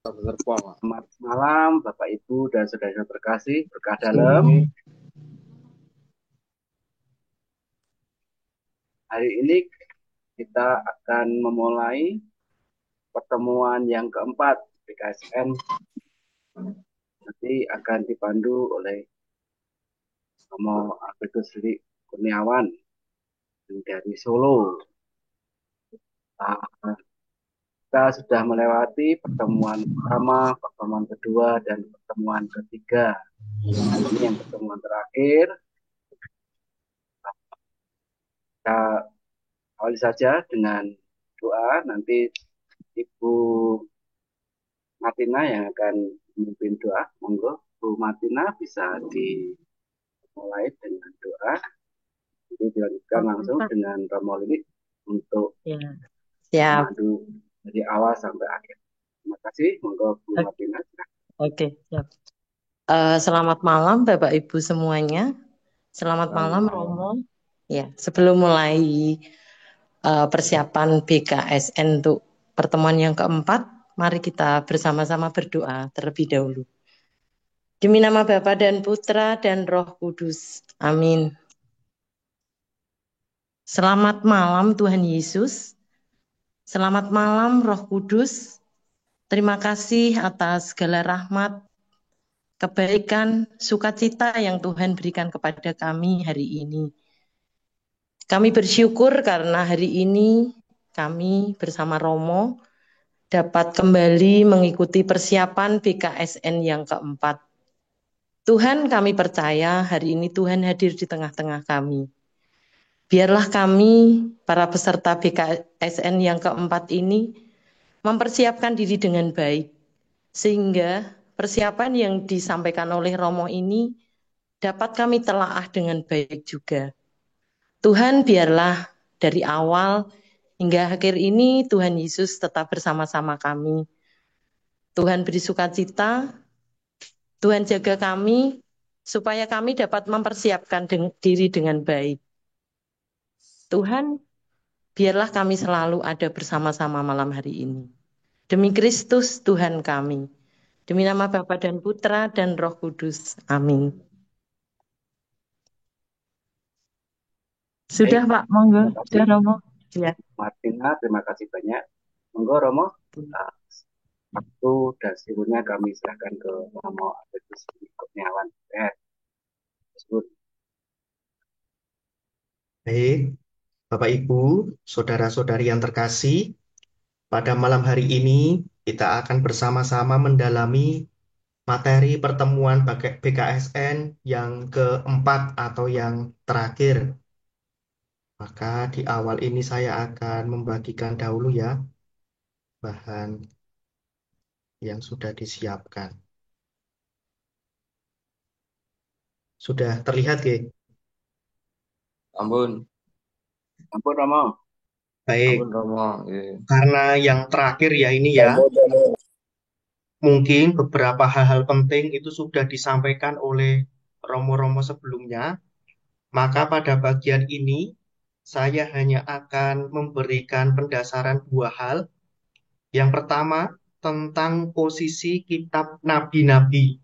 Selamat malam, Bapak Ibu dan saudara-saudara terkasih, berkah dalam. Hari ini kita akan memulai pertemuan yang keempat PKSN. Nanti akan dipandu oleh Romo Albertus Sri Kurniawan dari Solo. Nah, kita sudah melewati pertemuan pertama, pertemuan kedua, dan pertemuan ketiga. Ini yang pertemuan terakhir. Kita awali saja dengan doa. Nanti Ibu Martina yang akan memimpin doa. Monggo, Bu Martina bisa dimulai dengan doa. Jadi dilanjutkan Oke, langsung Pak. dengan Romo Lili untuk Ya, siap. memandu dari awal sampai akhir. Terima kasih. Monggo, Bu O- Martina. Oke, siap. Selamat malam, Bapak Ibu semuanya. Selamat Selamat malam, malam. Romo. Ya, sebelum mulai persiapan BKSN untuk pertemuan yang keempat, mari kita bersama-sama berdoa terlebih dahulu. Demi nama Bapa dan Putra dan Roh Kudus. Amin. Selamat malam, Tuhan Yesus. Selamat malam, Roh Kudus. Terima kasih atas segala rahmat, kebaikan, sukacita yang Tuhan berikan kepada kami hari ini. Kami bersyukur karena hari ini kami bersama Romo dapat kembali mengikuti persiapan BKSN yang keempat. Tuhan, kami percaya hari ini Tuhan hadir di tengah-tengah kami. Biarlah kami, para peserta BKSN yang keempat ini, mempersiapkan diri dengan baik, sehingga persiapan yang disampaikan oleh Romo ini dapat kami telaah dengan baik juga. Tuhan, biarlah dari awal hingga akhir ini Tuhan Yesus tetap bersama-sama kami. Tuhan beri sukacita, Tuhan jaga kami, supaya kami dapat mempersiapkan diri dengan baik. Tuhan, biarlah kami selalu ada bersama-sama malam hari ini. Demi Kristus Tuhan kami. Demi nama Bapa dan Putra dan Roh Kudus. Amin. Sudah Baik, Pak, monggo. terima kasih. Sudah Romo. Ya. Martina, terima kasih banyak. Monggo, Romo. Uh, Waktu dan seluruhnya kami serahkan ke Romo Albertus Kurniawan. Tersebut. Baik, Bapak Ibu, saudara-saudari yang terkasih, pada malam hari ini kita akan bersama-sama mendalami materi pertemuan BKSN yang keempat atau yang terakhir. Maka di awal ini saya akan membagikan dahulu ya bahan yang sudah disiapkan. Sudah terlihat, Ge? Ampun, Ampun, Romo. Baik, ampun Romo. karena yang terakhir ya ini ya, mungkin beberapa hal-hal penting itu sudah disampaikan oleh romo-romo sebelumnya. Maka pada bagian ini, saya hanya akan memberikan pendasaran dua hal. Yang pertama, tentang posisi kitab nabi-nabi.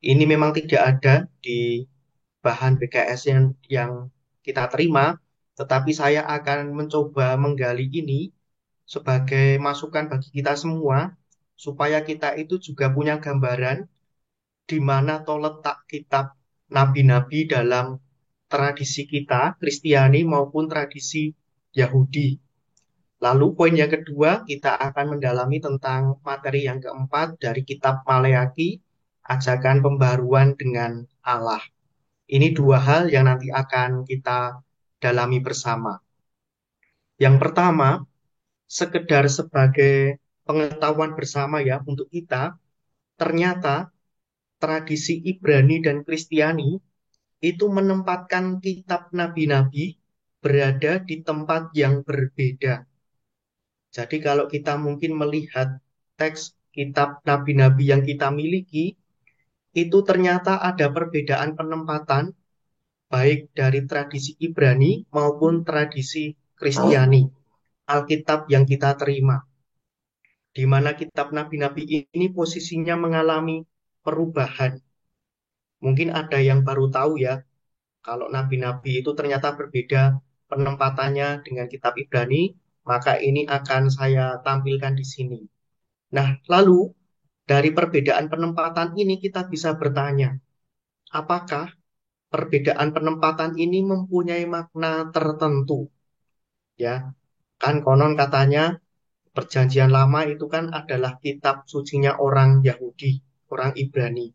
Ini memang tidak ada di bahan BKS yang kita terima, tetapi saya akan mencoba menggali ini sebagai masukan bagi kita semua, supaya kita itu juga punya gambaran di mana toh letak kitab nabi-nabi dalam tradisi kita, Kristiani maupun tradisi Yahudi. Lalu poin yang kedua, kita akan mendalami tentang materi yang keempat dari kitab Maleaki, ajakan pembaruan dengan Allah. Ini dua hal yang nanti akan kita dalami bersama. Yang pertama, sekedar sebagai pengetahuan bersama ya untuk kita, ternyata tradisi Ibrani dan Kristiani itu menempatkan kitab nabi-nabi berada di tempat yang berbeda. Jadi kalau kita mungkin melihat teks kitab nabi-nabi yang kita miliki, itu ternyata ada perbedaan penempatan baik dari tradisi Ibrani maupun tradisi Kristiani, Alkitab yang kita terima. di mana kitab nabi-nabi ini posisinya mengalami perubahan. Mungkin ada yang baru tahu ya, kalau nabi-nabi itu ternyata berbeda penempatannya dengan kitab Ibrani, maka ini akan saya tampilkan di sini. Nah, lalu dari perbedaan penempatan ini kita bisa bertanya, apakah perbedaan penempatan ini mempunyai makna tertentu? Ya, kan konon katanya Perjanjian Lama itu kan adalah kitab sucinya orang Yahudi, orang Ibrani.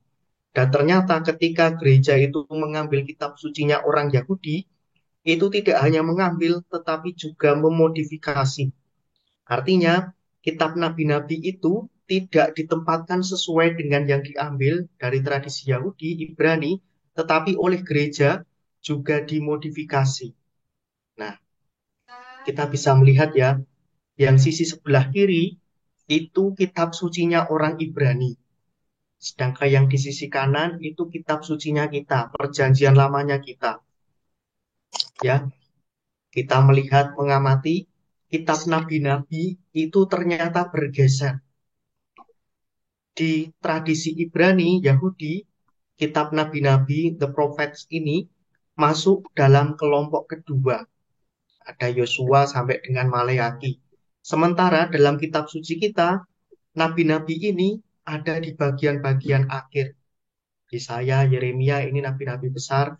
Dan ternyata ketika gereja itu mengambil kitab sucinya orang Yahudi, itu tidak hanya mengambil tetapi juga memodifikasi. Artinya, kitab nabi-nabi itu tidak ditempatkan sesuai dengan yang diambil dari tradisi Yahudi, Ibrani, tetapi oleh gereja juga dimodifikasi. Nah, kita bisa melihat ya, yang sisi sebelah kiri itu kitab sucinya orang Ibrani. Sedangkan yang di sisi kanan itu kitab sucinya kita, perjanjian lamanya kita. Ya, kita melihat, mengamati kitab nabi-nabi itu ternyata bergeser. Di tradisi Ibrani, Yahudi, kitab nabi-nabi, the prophets ini masuk dalam kelompok kedua. Ada Yosua sampai dengan Maleaki. Sementara dalam kitab suci kita, nabi-nabi ini ada di bagian-bagian akhir. Yesaya, Yeremia ini nabi-nabi besar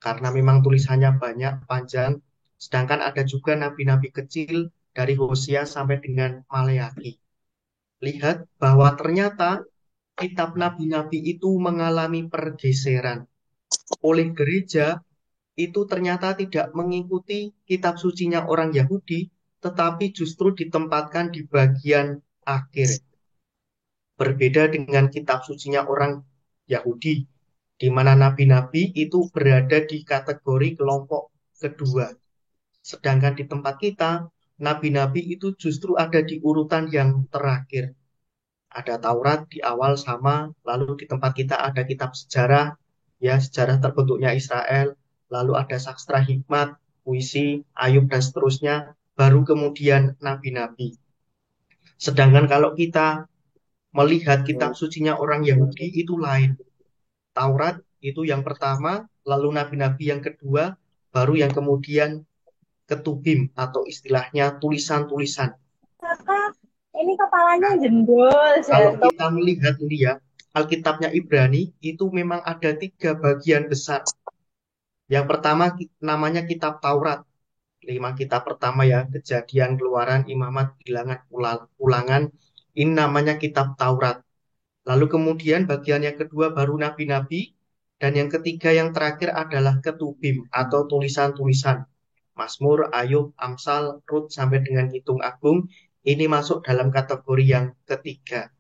karena memang tulisannya banyak, panjang. Sedangkan ada juga nabi-nabi kecil dari Hosea sampai dengan Maleaki. Lihat bahwa ternyata kitab nabi-nabi itu mengalami pergeseran. Oleh gereja, itu ternyata tidak mengikuti kitab sucinya orang Yahudi, tetapi justru ditempatkan di bagian akhir. Berbeda dengan kitab sucinya orang Yahudi, di mana nabi-nabi itu berada di kategori kelompok kedua. Sedangkan di tempat kita, nabi-nabi itu justru ada di urutan yang terakhir. Ada Taurat di awal sama, lalu di tempat kita ada kitab sejarah, ya sejarah terbentuknya Israel, lalu ada sastra hikmat, puisi, Ayub dan seterusnya, baru kemudian nabi-nabi. Sedangkan kalau kita melihat kitab sucinya orang Yahudi itu lain. Taurat itu yang pertama, lalu nabi-nabi yang kedua, baru yang kemudian ketubim atau istilahnya tulisan-tulisan. Ini kepalanya jendol. Kalau kita melihat ini ya, Alkitabnya Ibrani itu memang ada 3 bagian besar. Yang pertama namanya kitab Taurat. 5 kitab pertama ya, Kejadian, Keluaran, Imamat, Bilangan, Ulangan. Ini namanya kitab Taurat. Lalu kemudian bagian yang kedua baru nabi-nabi. Dan yang ketiga yang terakhir adalah ketubim atau tulisan-tulisan. Mazmur, Ayub, Amsal, Rut sampai dengan Hitung Agung. Ini masuk dalam kategori yang ketiga.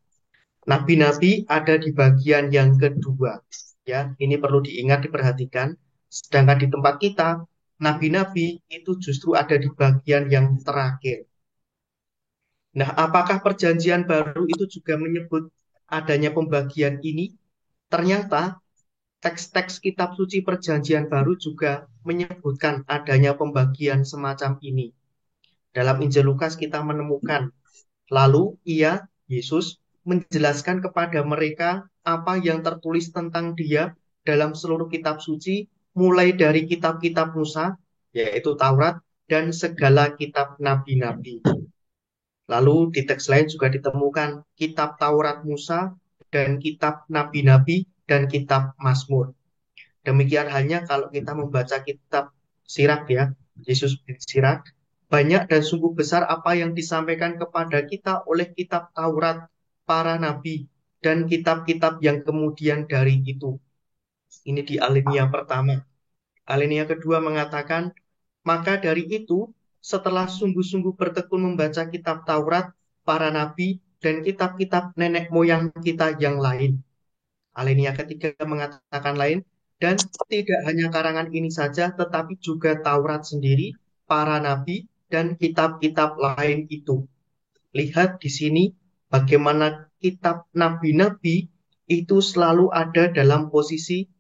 Nabi-nabi ada di bagian yang kedua. Ya, ini perlu diingat, diperhatikan. Sedangkan di tempat kita, nabi-nabi itu justru ada di bagian yang terakhir. Nah, apakah perjanjian baru itu juga menyebut adanya pembagian ini? Ternyata teks-teks kitab suci perjanjian baru juga menyebutkan adanya pembagian semacam ini. Dalam Injil Lukas kita menemukan, lalu ia, Yesus, menjelaskan kepada mereka apa yang tertulis tentang dia dalam seluruh kitab suci, mulai dari kitab-kitab Musa, yaitu Taurat, dan segala kitab nabi-nabi. Lalu di teks lain juga ditemukan kitab Taurat Musa, dan kitab nabi-nabi, dan kitab Mazmur. Demikian halnya kalau kita membaca kitab Sirak ya, Yesus bin Sirak, banyak dan sungguh besar apa yang disampaikan kepada kita oleh kitab Taurat, para nabi, dan kitab-kitab yang kemudian dari itu. Ini di alinea pertama. Alinea kedua mengatakan, maka dari itu, setelah sungguh-sungguh bertekun membaca kitab Taurat, para nabi, dan kitab-kitab nenek moyang kita yang lain. Alinea ketiga mengatakan lain, dan tidak hanya karangan ini saja, tetapi juga Taurat sendiri, para nabi, dan kitab-kitab lain itu. Lihat di sini bagaimana kitab nabi-nabi itu selalu ada dalam posisi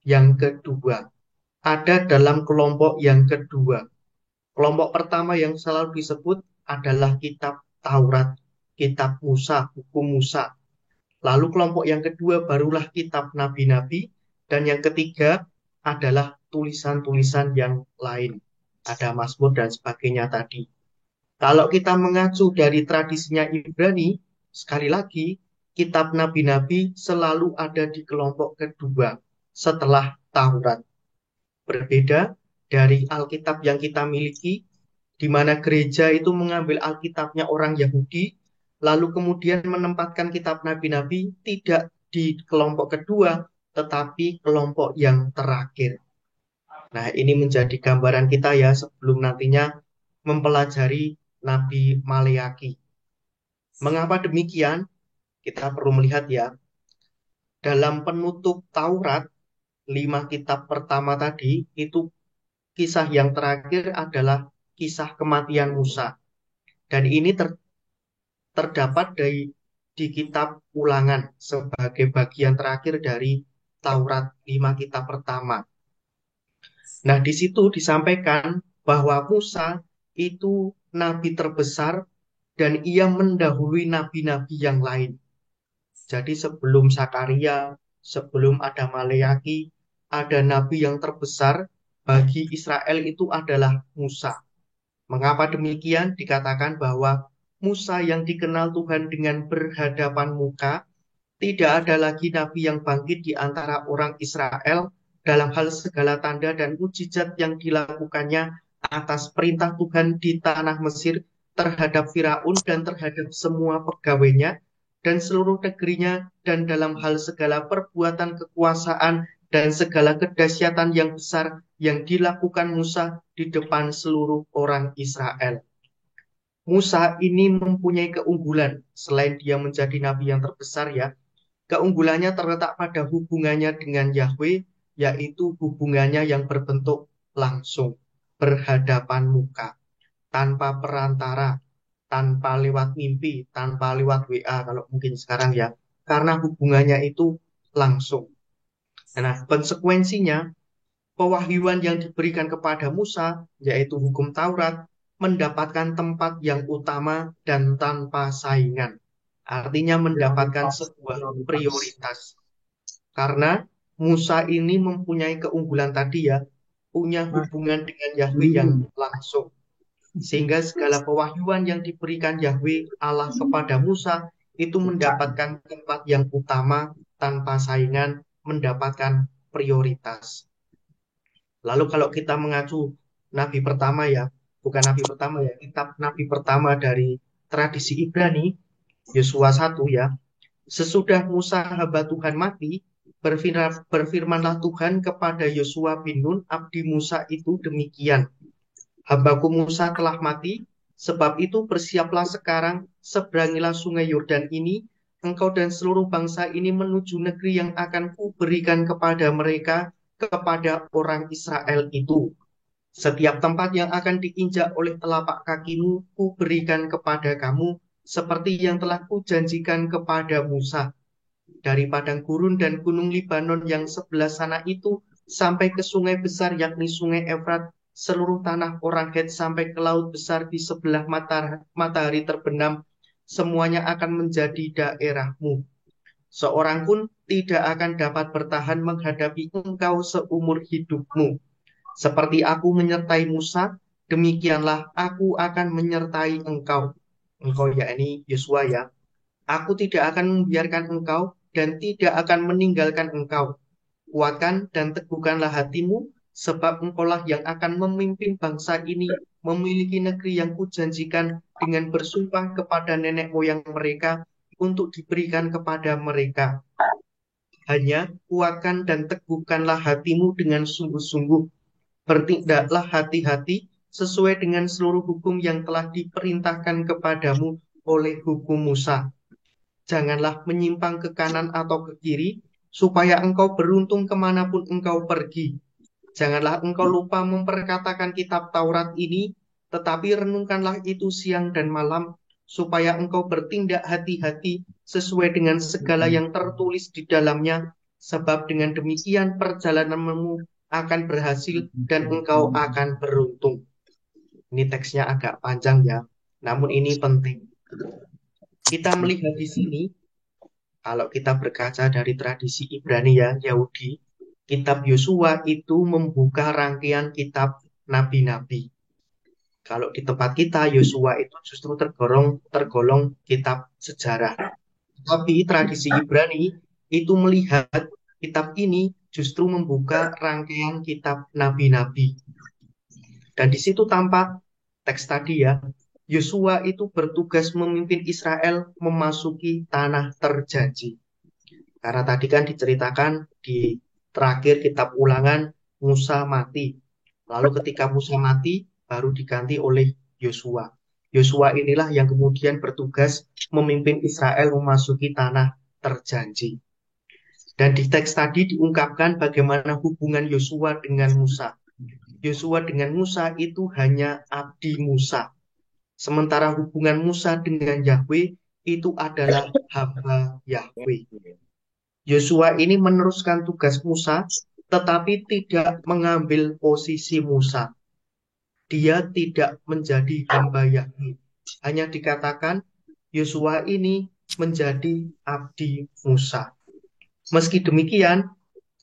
yang kedua. Ada dalam kelompok yang kedua. Kelompok pertama yang selalu disebut adalah kitab Taurat. kitab Musa, hukum Musa. Lalu kelompok yang kedua barulah kitab nabi-nabi, dan yang ketiga adalah tulisan-tulisan yang lain. Ada Mazmur dan sebagainya tadi. Kalau kita mengacu dari tradisinya Ibrani, sekali lagi, kitab nabi-nabi selalu ada di kelompok kedua setelah Taurat. Berbeda dari Alkitab yang kita miliki, di mana gereja itu mengambil Alkitabnya orang Yahudi, lalu kemudian menempatkan kitab nabi-nabi tidak di kelompok kedua, tetapi kelompok yang terakhir. Nah, ini menjadi gambaran kita ya sebelum nantinya mempelajari Nabi Maleaki. Mengapa demikian? Kita perlu melihat ya, dalam penutup Taurat, 5 kitab pertama tadi, itu kisah yang terakhir adalah kisah kematian Musa. Dan ini terdapat di kitab Ulangan sebagai bagian terakhir dari Taurat 5 kitab pertama. Nah, di situ disampaikan bahwa Musa itu nabi terbesar dan ia mendahului nabi-nabi yang lain. Jadi sebelum Zakaria, sebelum ada Maleaki, ada nabi yang terbesar bagi Israel itu adalah Musa. Mengapa demikian? Dikatakan bahwa Musa yang dikenal Tuhan dengan berhadapan muka, tidak ada lagi nabi yang bangkit di antara orang Israel dalam hal segala tanda dan mujizat yang dilakukannya atas perintah Tuhan di tanah Mesir terhadap Firaun dan terhadap semua pegawainya dan seluruh negerinya, dan dalam hal segala perbuatan kekuasaan dan segala kedahsyatan yang besar yang dilakukan Musa di depan seluruh orang Israel. Musa ini mempunyai keunggulan selain dia menjadi nabi yang terbesar ya. Keunggulannya terletak pada hubungannya dengan Yahweh, yaitu hubungannya yang berbentuk langsung, berhadapan muka, tanpa perantara, tanpa lewat mimpi, tanpa lewat WA kalau mungkin sekarang ya, karena hubungannya itu langsung. Nah, konsekuensinya, pewahyuan yang diberikan kepada Musa, yaitu hukum Taurat, mendapatkan tempat yang utama dan tanpa saingan. Artinya mendapatkan sebuah prioritas. Karena Musa ini mempunyai keunggulan tadi ya, punya hubungan dengan Yahweh yang langsung. Sehingga segala pewahyuan yang diberikan Yahweh Allah kepada Musa itu mendapatkan tempat yang utama tanpa saingan, mendapatkan prioritas. Lalu kalau kita mengacu nabi pertama ya, bukan nabi pertama ya, kitab nabi pertama dari tradisi Ibrani, Yosua 1 ya. Sesudah Musa hamba Tuhan mati, berfirmanlah Tuhan kepada Yosua bin Nun, abdi Musa itu demikian. Hambaku Musa telah mati, sebab itu bersiaplah sekarang, seberangilah sungai Yordan ini, engkau dan seluruh bangsa ini menuju negeri yang akan kuberikan kepada mereka, kepada orang Israel itu. Setiap tempat yang akan diinjak oleh telapak kakimu, kuberikan kepada kamu, seperti yang telah kujanjikan kepada Musa. Dari padang gurun dan gunung Libanon yang sebelah sana itu, sampai ke sungai besar yakni sungai Efrat, seluruh tanah orang Het sampai ke laut besar di sebelah matahari terbenam, semuanya akan menjadi daerahmu. Seorang pun tidak akan dapat bertahan menghadapi engkau seumur hidupmu. Seperti aku menyertai Musa, demikianlah aku akan menyertai engkau. Engkau ya ini Yosua ya. Aku tidak akan membiarkan engkau dan tidak akan meninggalkan engkau. Kuatkan dan teguhkanlah hatimu, sebab engkaulah yang akan memimpin bangsa ini memiliki negeri yang kujanjikan dengan bersumpah kepada nenek moyang mereka untuk diberikan kepada mereka. Hanya kuatkan dan teguhkanlah hatimu dengan sungguh-sungguh. Bertindaklah hati-hati sesuai dengan seluruh hukum yang telah diperintahkan kepadamu oleh hukum Musa. Janganlah menyimpang ke kanan atau ke kiri, supaya engkau beruntung kemanapun engkau pergi. Janganlah engkau lupa memperkatakan kitab Taurat ini, tetapi renungkanlah itu siang dan malam, supaya engkau bertindak hati-hati sesuai dengan segala yang tertulis di dalamnya, sebab dengan demikian perjalananmu akan berhasil dan engkau akan beruntung. Ini teksnya agak panjang ya, namun ini penting. kita melihat di sini, kalau kita berkaca dari tradisi Ibrani ya, Yahudi, kitab Yosua itu membuka rangkaian kitab nabi-nabi. Kalau di tempat kita, Yosua itu justru tergolong kitab sejarah. Tapi tradisi Ibrani itu melihat kitab ini justru membuka rangkaian kitab nabi-nabi. Dan di situ tampak teks tadi ya, Yosua itu bertugas memimpin Israel memasuki tanah terjanji. Karena tadi kan diceritakan di terakhir kitab Ulangan, Musa mati. Lalu ketika Musa mati, baru diganti oleh Yosua. Yosua inilah yang kemudian bertugas memimpin Israel memasuki tanah terjanji. Dan di teks tadi diungkapkan bagaimana hubungan Yosua dengan Musa. Yosua dengan Musa itu hanya abdi Musa. Sementara hubungan Musa dengan Yahweh itu adalah hamba Yahweh. Yosua ini meneruskan tugas Musa, tetapi tidak mengambil posisi Musa. Dia tidak menjadi hamba Yahweh. Hanya dikatakan Yosua ini menjadi abdi Musa. Meski demikian,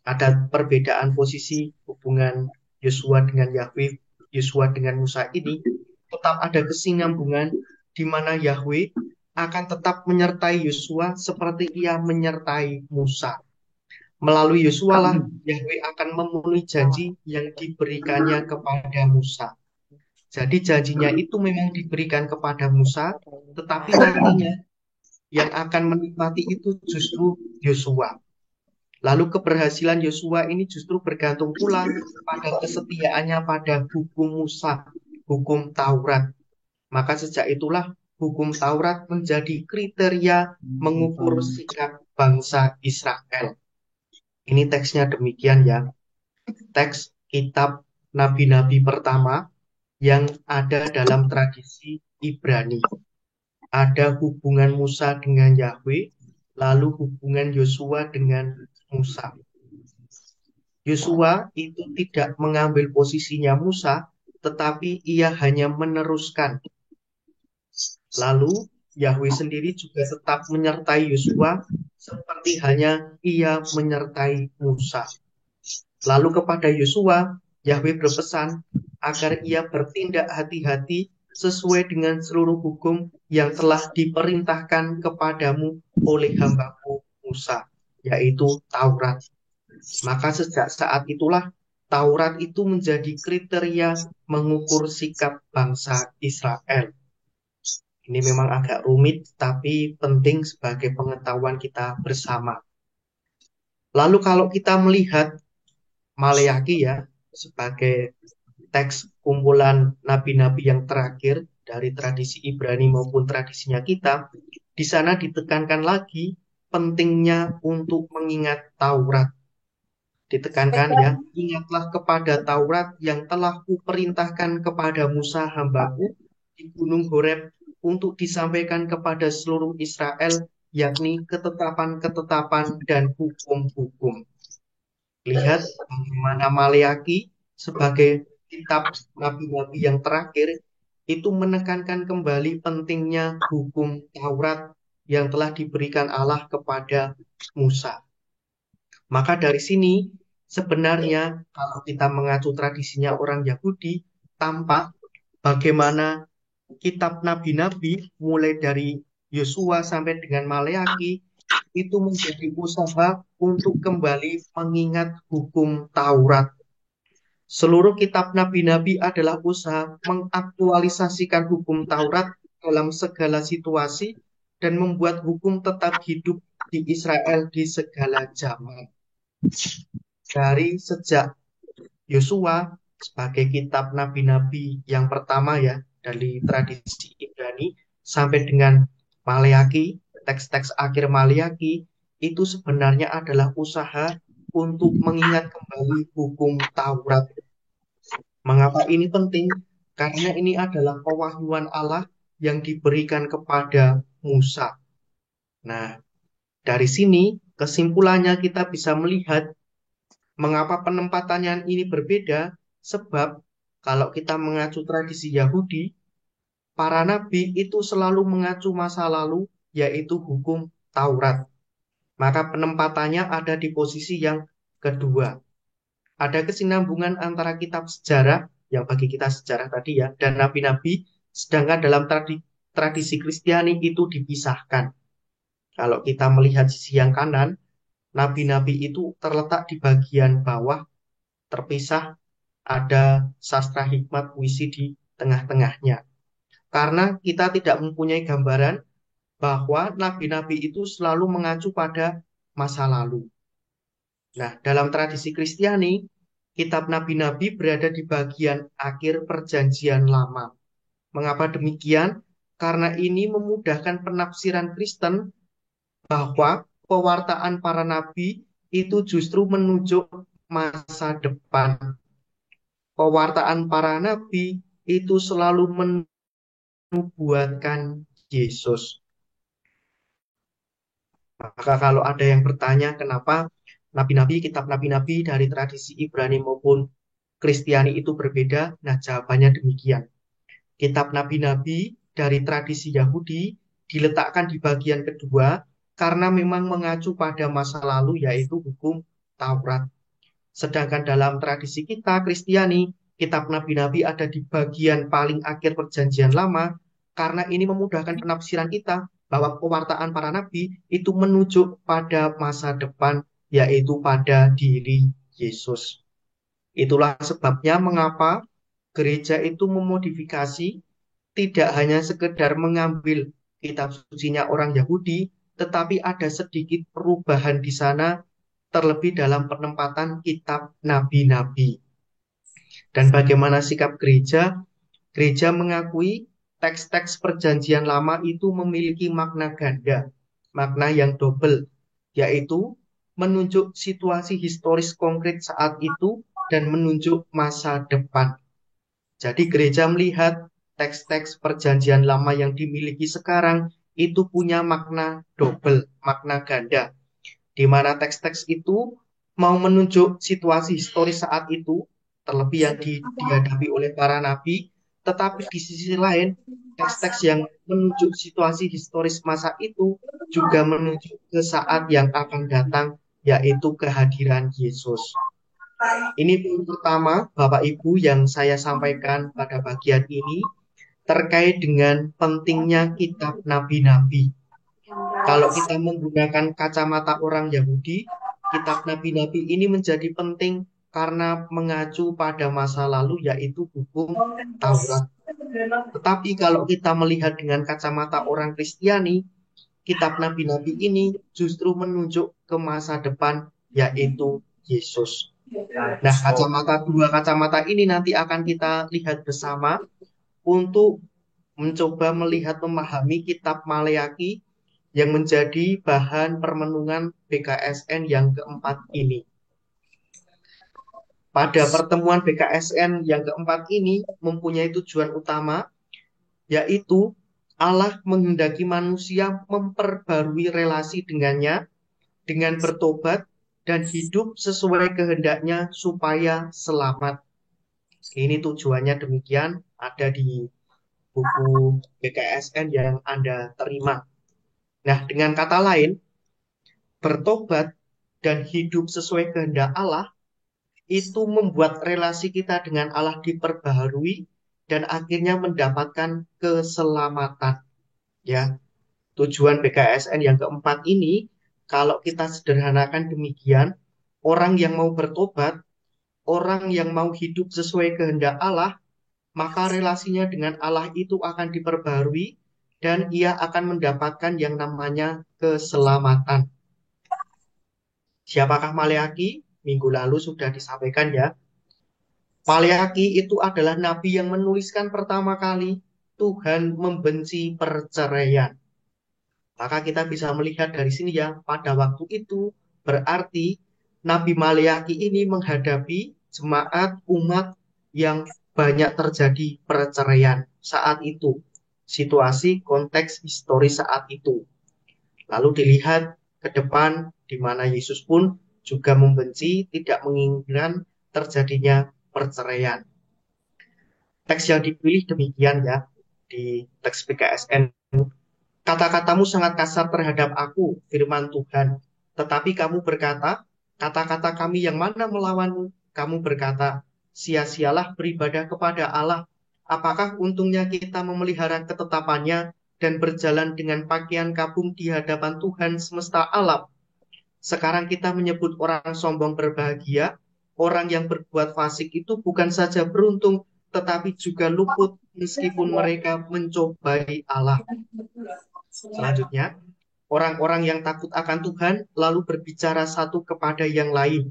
ada perbedaan posisi hubungan Yosua dengan Yahweh, Yosua dengan Musa ini, tetap ada kesinambungan di mana Yahweh akan tetap menyertai Yosua seperti ia menyertai Musa. Melalui Yosua lah Yahweh akan memenuhi janji yang diberikannya kepada Musa. Jadi janjinya itu memang diberikan kepada Musa, tetapi nantinya yang akan menikmati itu justru Yosua. Lalu keberhasilan Yosua ini justru bergantung pula pada kesetiaannya pada hukum Musa, hukum Taurat. Maka sejak itulah hukum Taurat menjadi kriteria mengukur sikap bangsa Israel. Ini teksnya demikian ya. Teks kitab nabi-nabi pertama yang ada dalam tradisi Ibrani. Ada hubungan Musa dengan Yahweh, lalu hubungan Yosua dengan Musa. Yosua itu tidak mengambil posisinya Musa, tetapi ia hanya meneruskan. Lalu Yahweh sendiri juga tetap menyertai Yosua seperti hanya ia menyertai Musa. Lalu kepada Yosua, Yahweh berpesan agar ia bertindak hati-hati sesuai dengan seluruh hukum yang telah diperintahkan kepadamu oleh hambaku Musa, yaitu Taurat. Maka sejak saat itulah Taurat itu menjadi kriteria mengukur sikap bangsa Israel. Ini memang agak rumit, tapi penting sebagai pengetahuan kita bersama. Lalu kalau kita melihat Maleaki ya, sebagai teks kumpulan nabi-nabi yang terakhir dari tradisi Ibrani maupun tradisinya kita, di sana ditekankan lagi pentingnya untuk mengingat Taurat. Ditekankan ya, ingatlah kepada Taurat yang telah kuperintahkan kepada Musa hambaku di Gunung Horeb untuk disampaikan kepada seluruh Israel, yakni ketetapan-ketetapan dan hukum-hukum. Lihat bagaimana Maleaki sebagai kitab nabi-nabi yang terakhir itu menekankan kembali pentingnya hukum Taurat yang telah diberikan Allah kepada Musa. Maka dari sini sebenarnya kalau kita mengacu tradisinya orang Yahudi, tampak bagaimana kitab nabi-nabi mulai dari Yosua sampai dengan Maleaki itu menjadi usaha untuk kembali mengingat hukum Taurat. Seluruh kitab nabi-nabi adalah usaha mengaktualisasikan hukum Taurat dalam segala situasi dan membuat hukum tetap hidup di Israel di segala zaman. Dari sejak Yosua sebagai kitab nabi-nabi yang pertama ya dari tradisi Ibrani sampai dengan Maleaki, teks-teks akhir Maleaki itu sebenarnya adalah usaha untuk mengingat kembali hukum Taurat. Mengapa ini penting? Karena ini adalah pewahyuan Allah yang diberikan kepada Musa. Nah, dari sini kesimpulannya kita bisa melihat mengapa penempatannya ini berbeda, sebab kalau kita mengacu tradisi Yahudi, para nabi itu selalu mengacu masa lalu yaitu hukum Taurat. Maka penempatannya ada di posisi yang kedua. Ada kesinambungan antara kitab sejarah, yang bagi kita sejarah tadi ya, dan nabi-nabi, sedangkan dalam tradisi Kristiani itu dipisahkan. Kalau kita melihat sisi yang kanan, nabi-nabi itu terletak di bagian bawah, terpisah, ada sastra hikmat puisi di tengah-tengahnya. Karena kita tidak mempunyai gambaran bahwa nabi-nabi itu selalu mengacu pada masa lalu. Nah, dalam tradisi Kristiani, kitab nabi-nabi berada di bagian akhir perjanjian lama. Mengapa demikian? Karena ini memudahkan penafsiran Kristen bahwa pewartaan para nabi itu justru menunjuk masa depan. Pewartaan para nabi itu selalu menubuatkan Yesus. Maka kalau ada yang bertanya kenapa nabi-nabi, kitab nabi-nabi dari tradisi Ibrani maupun Kristiani itu berbeda, nah jawabannya demikian. Kitab nabi-nabi dari tradisi Yahudi diletakkan di bagian kedua karena memang mengacu pada masa lalu yaitu hukum Taurat. Sedangkan dalam tradisi kita Kristiani, kitab nabi-nabi ada di bagian paling akhir perjanjian lama karena ini memudahkan penafsiran kita bahwa pewartaan para nabi itu menunjuk pada masa depan yaitu pada diri Yesus. Itulah sebabnya mengapa gereja itu memodifikasi tidak hanya sekedar mengambil kitab sucinya orang Yahudi, tetapi ada sedikit perubahan di sana terlebih dalam penempatan kitab nabi-nabi. Dan bagaimana sikap gereja? Gereja mengakui teks-teks perjanjian lama itu memiliki makna ganda, makna yang double, yaitu menunjuk situasi historis konkret saat itu dan menunjuk masa depan. Jadi gereja melihat teks-teks perjanjian lama yang dimiliki sekarang itu punya makna double, makna ganda, di mana teks-teks itu mau menunjuk situasi historis saat itu, terlebih yang dihadapi oleh para nabi, tetapi di sisi lain, teks-teks yang menunjuk situasi historis masa itu juga menunjuk ke saat yang akan datang, yaitu kehadiran Yesus. Ini poin pertama, Bapak Ibu, yang saya sampaikan pada bagian ini terkait dengan pentingnya kitab nabi-nabi. Kalau kita menggunakan kacamata orang Yahudi, kitab nabi-nabi ini menjadi penting karena mengacu pada masa lalu yaitu hukum Taurat. Tetapi kalau kita melihat dengan kacamata orang Kristiani, kitab nabi-nabi ini justru menunjuk ke masa depan yaitu Yesus. Nah, dua kacamata ini nanti akan kita lihat bersama untuk mencoba melihat memahami kitab Maleaki yang menjadi bahan permenungan BKSN yang keempat ini. Pada pertemuan BKSN yang keempat ini mempunyai tujuan utama, yaitu Allah menghendaki manusia memperbarui relasi dengannya dengan bertobat dan hidup sesuai kehendaknya supaya selamat. Ini tujuannya demikian, ada di buku BKSN yang Anda terima. Nah, dengan kata lain, bertobat dan hidup sesuai kehendak Allah itu membuat relasi kita dengan Allah diperbaharui dan akhirnya mendapatkan keselamatan. Ya, tujuan BKSN yang keempat ini, kalau kita sederhanakan demikian, orang yang mau bertobat, orang yang mau hidup sesuai kehendak Allah, maka relasinya dengan Allah itu akan diperbarui dan ia akan mendapatkan yang namanya keselamatan. Siapakah Maleaki? Minggu lalu sudah disampaikan ya. Maleaki itu adalah nabi yang menuliskan pertama kali Tuhan membenci perceraian. Maka kita bisa melihat dari sini ya, pada waktu itu berarti Nabi Maleaki ini menghadapi jemaat umat yang banyak terjadi perceraian saat itu. Situasi konteks historis saat itu. Lalu dilihat ke depan di mana Yesus pun juga membenci, tidak menginginkan terjadinya perceraian. Teks yang dipilih demikian ya, di teks PKSN Kata-katamu sangat kasar terhadap aku, firman Tuhan. Tetapi kamu berkata, kata-kata kami yang mana melawanmu? Kamu berkata, sia-sialah beribadah kepada Allah. Apakah untungnya kita memelihara ketetapannya dan berjalan dengan pakaian kabung di hadapan Tuhan semesta alam? Sekarang kita menyebut orang sombong berbahagia, orang yang berbuat fasik itu bukan saja beruntung, tetapi juga luput meskipun mereka mencobai Allah. Selanjutnya, orang-orang yang takut akan Tuhan lalu berbicara satu kepada yang lain.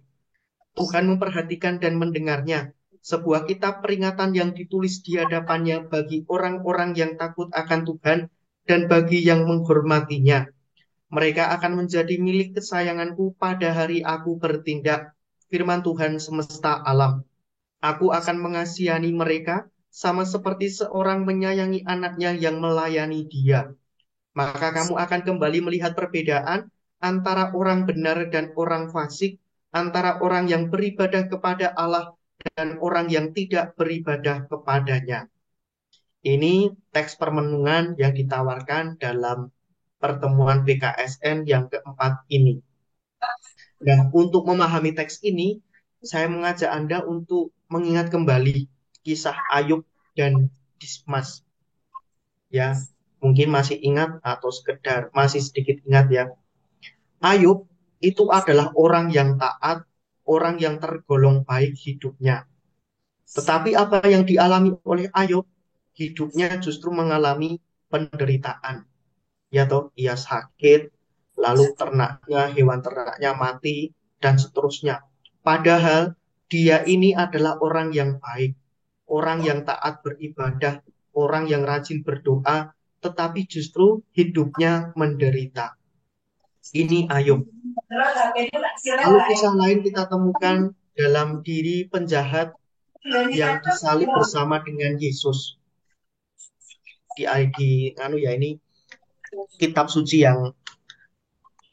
Tuhan memperhatikan dan mendengarnya. Sebuah kitab peringatan yang ditulis di hadapannya bagi orang-orang yang takut akan Tuhan dan bagi yang menghormatinya. Mereka akan menjadi milik kesayanganku pada hari aku bertindak. Firman Tuhan semesta alam. Aku akan mengasihani mereka sama seperti seorang menyayangi anaknya yang melayani dia. Maka kamu akan kembali melihat perbedaan antara orang benar dan orang fasik, antara orang yang beribadah kepada Allah dan orang yang tidak beribadah kepadanya. Ini teks permenungan yang ditawarkan dalam pertemuan PKSN yang keempat ini. Nah, untuk memahami teks ini, saya mengajak Anda untuk mengingat kembali kisah Ayub dan Dismas. Ya, mungkin masih ingat atau sekedar masih sedikit ingat ya. Ayub itu adalah orang yang taat, orang yang tergolong baik hidupnya. Tetapi apa yang dialami oleh Ayub, hidupnya justru mengalami penderitaan. Ya toh, ia sakit, lalu ternaknya, hewan ternaknya mati, dan seterusnya. Padahal dia ini adalah orang yang baik, orang yang taat beribadah, orang yang rajin berdoa, tetapi justru hidupnya menderita. Ini Ayub. Lalu kisah lain kita temukan dalam diri penjahat yang disalib bersama dengan Yesus. Ini kitab suci yang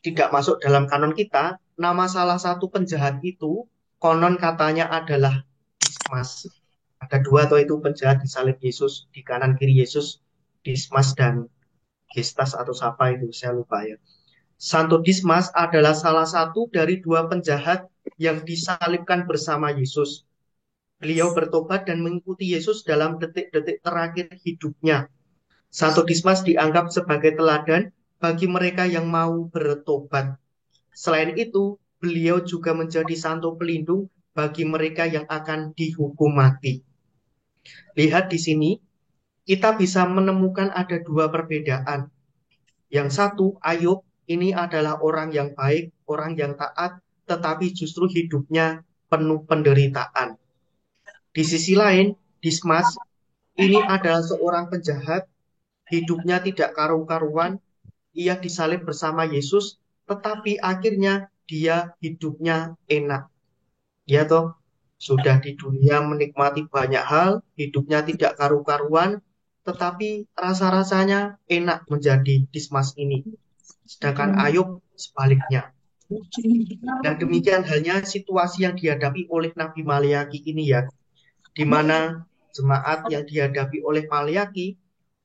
tidak masuk dalam kanon kita, nama salah satu penjahat itu konon katanya adalah Dismas. Ada dua atau itu penjahat disalib Yesus di kanan kiri Yesus, Dismas dan Gestas atau siapa itu, saya lupa ya. Santo Dismas adalah salah satu dari dua penjahat yang disalibkan bersama Yesus. Beliau bertobat dan mengikuti Yesus dalam detik-detik terakhir hidupnya. Santo Dismas dianggap sebagai teladan bagi mereka yang mau bertobat. Selain itu, beliau juga menjadi santo pelindung bagi mereka yang akan dihukum mati. Lihat di sini, kita bisa menemukan ada dua perbedaan. Yang satu, Ayub ini adalah orang yang baik, orang yang taat, tetapi justru hidupnya penuh penderitaan. Di sisi lain, Dismas ini adalah seorang penjahat, hidupnya tidak karu-karuan, ia disalib bersama Yesus, tetapi akhirnya dia hidupnya enak. Ya toh, sudah di dunia menikmati banyak hal, hidupnya tidak karu-karuan, tetapi rasa-rasanya enak menjadi Dismas ini. Sedangkan Ayub sebaliknya. Dan demikian halnya situasi yang dihadapi oleh Nabi Maleaki ini ya, di mana jemaat yang dihadapi oleh Maleaki,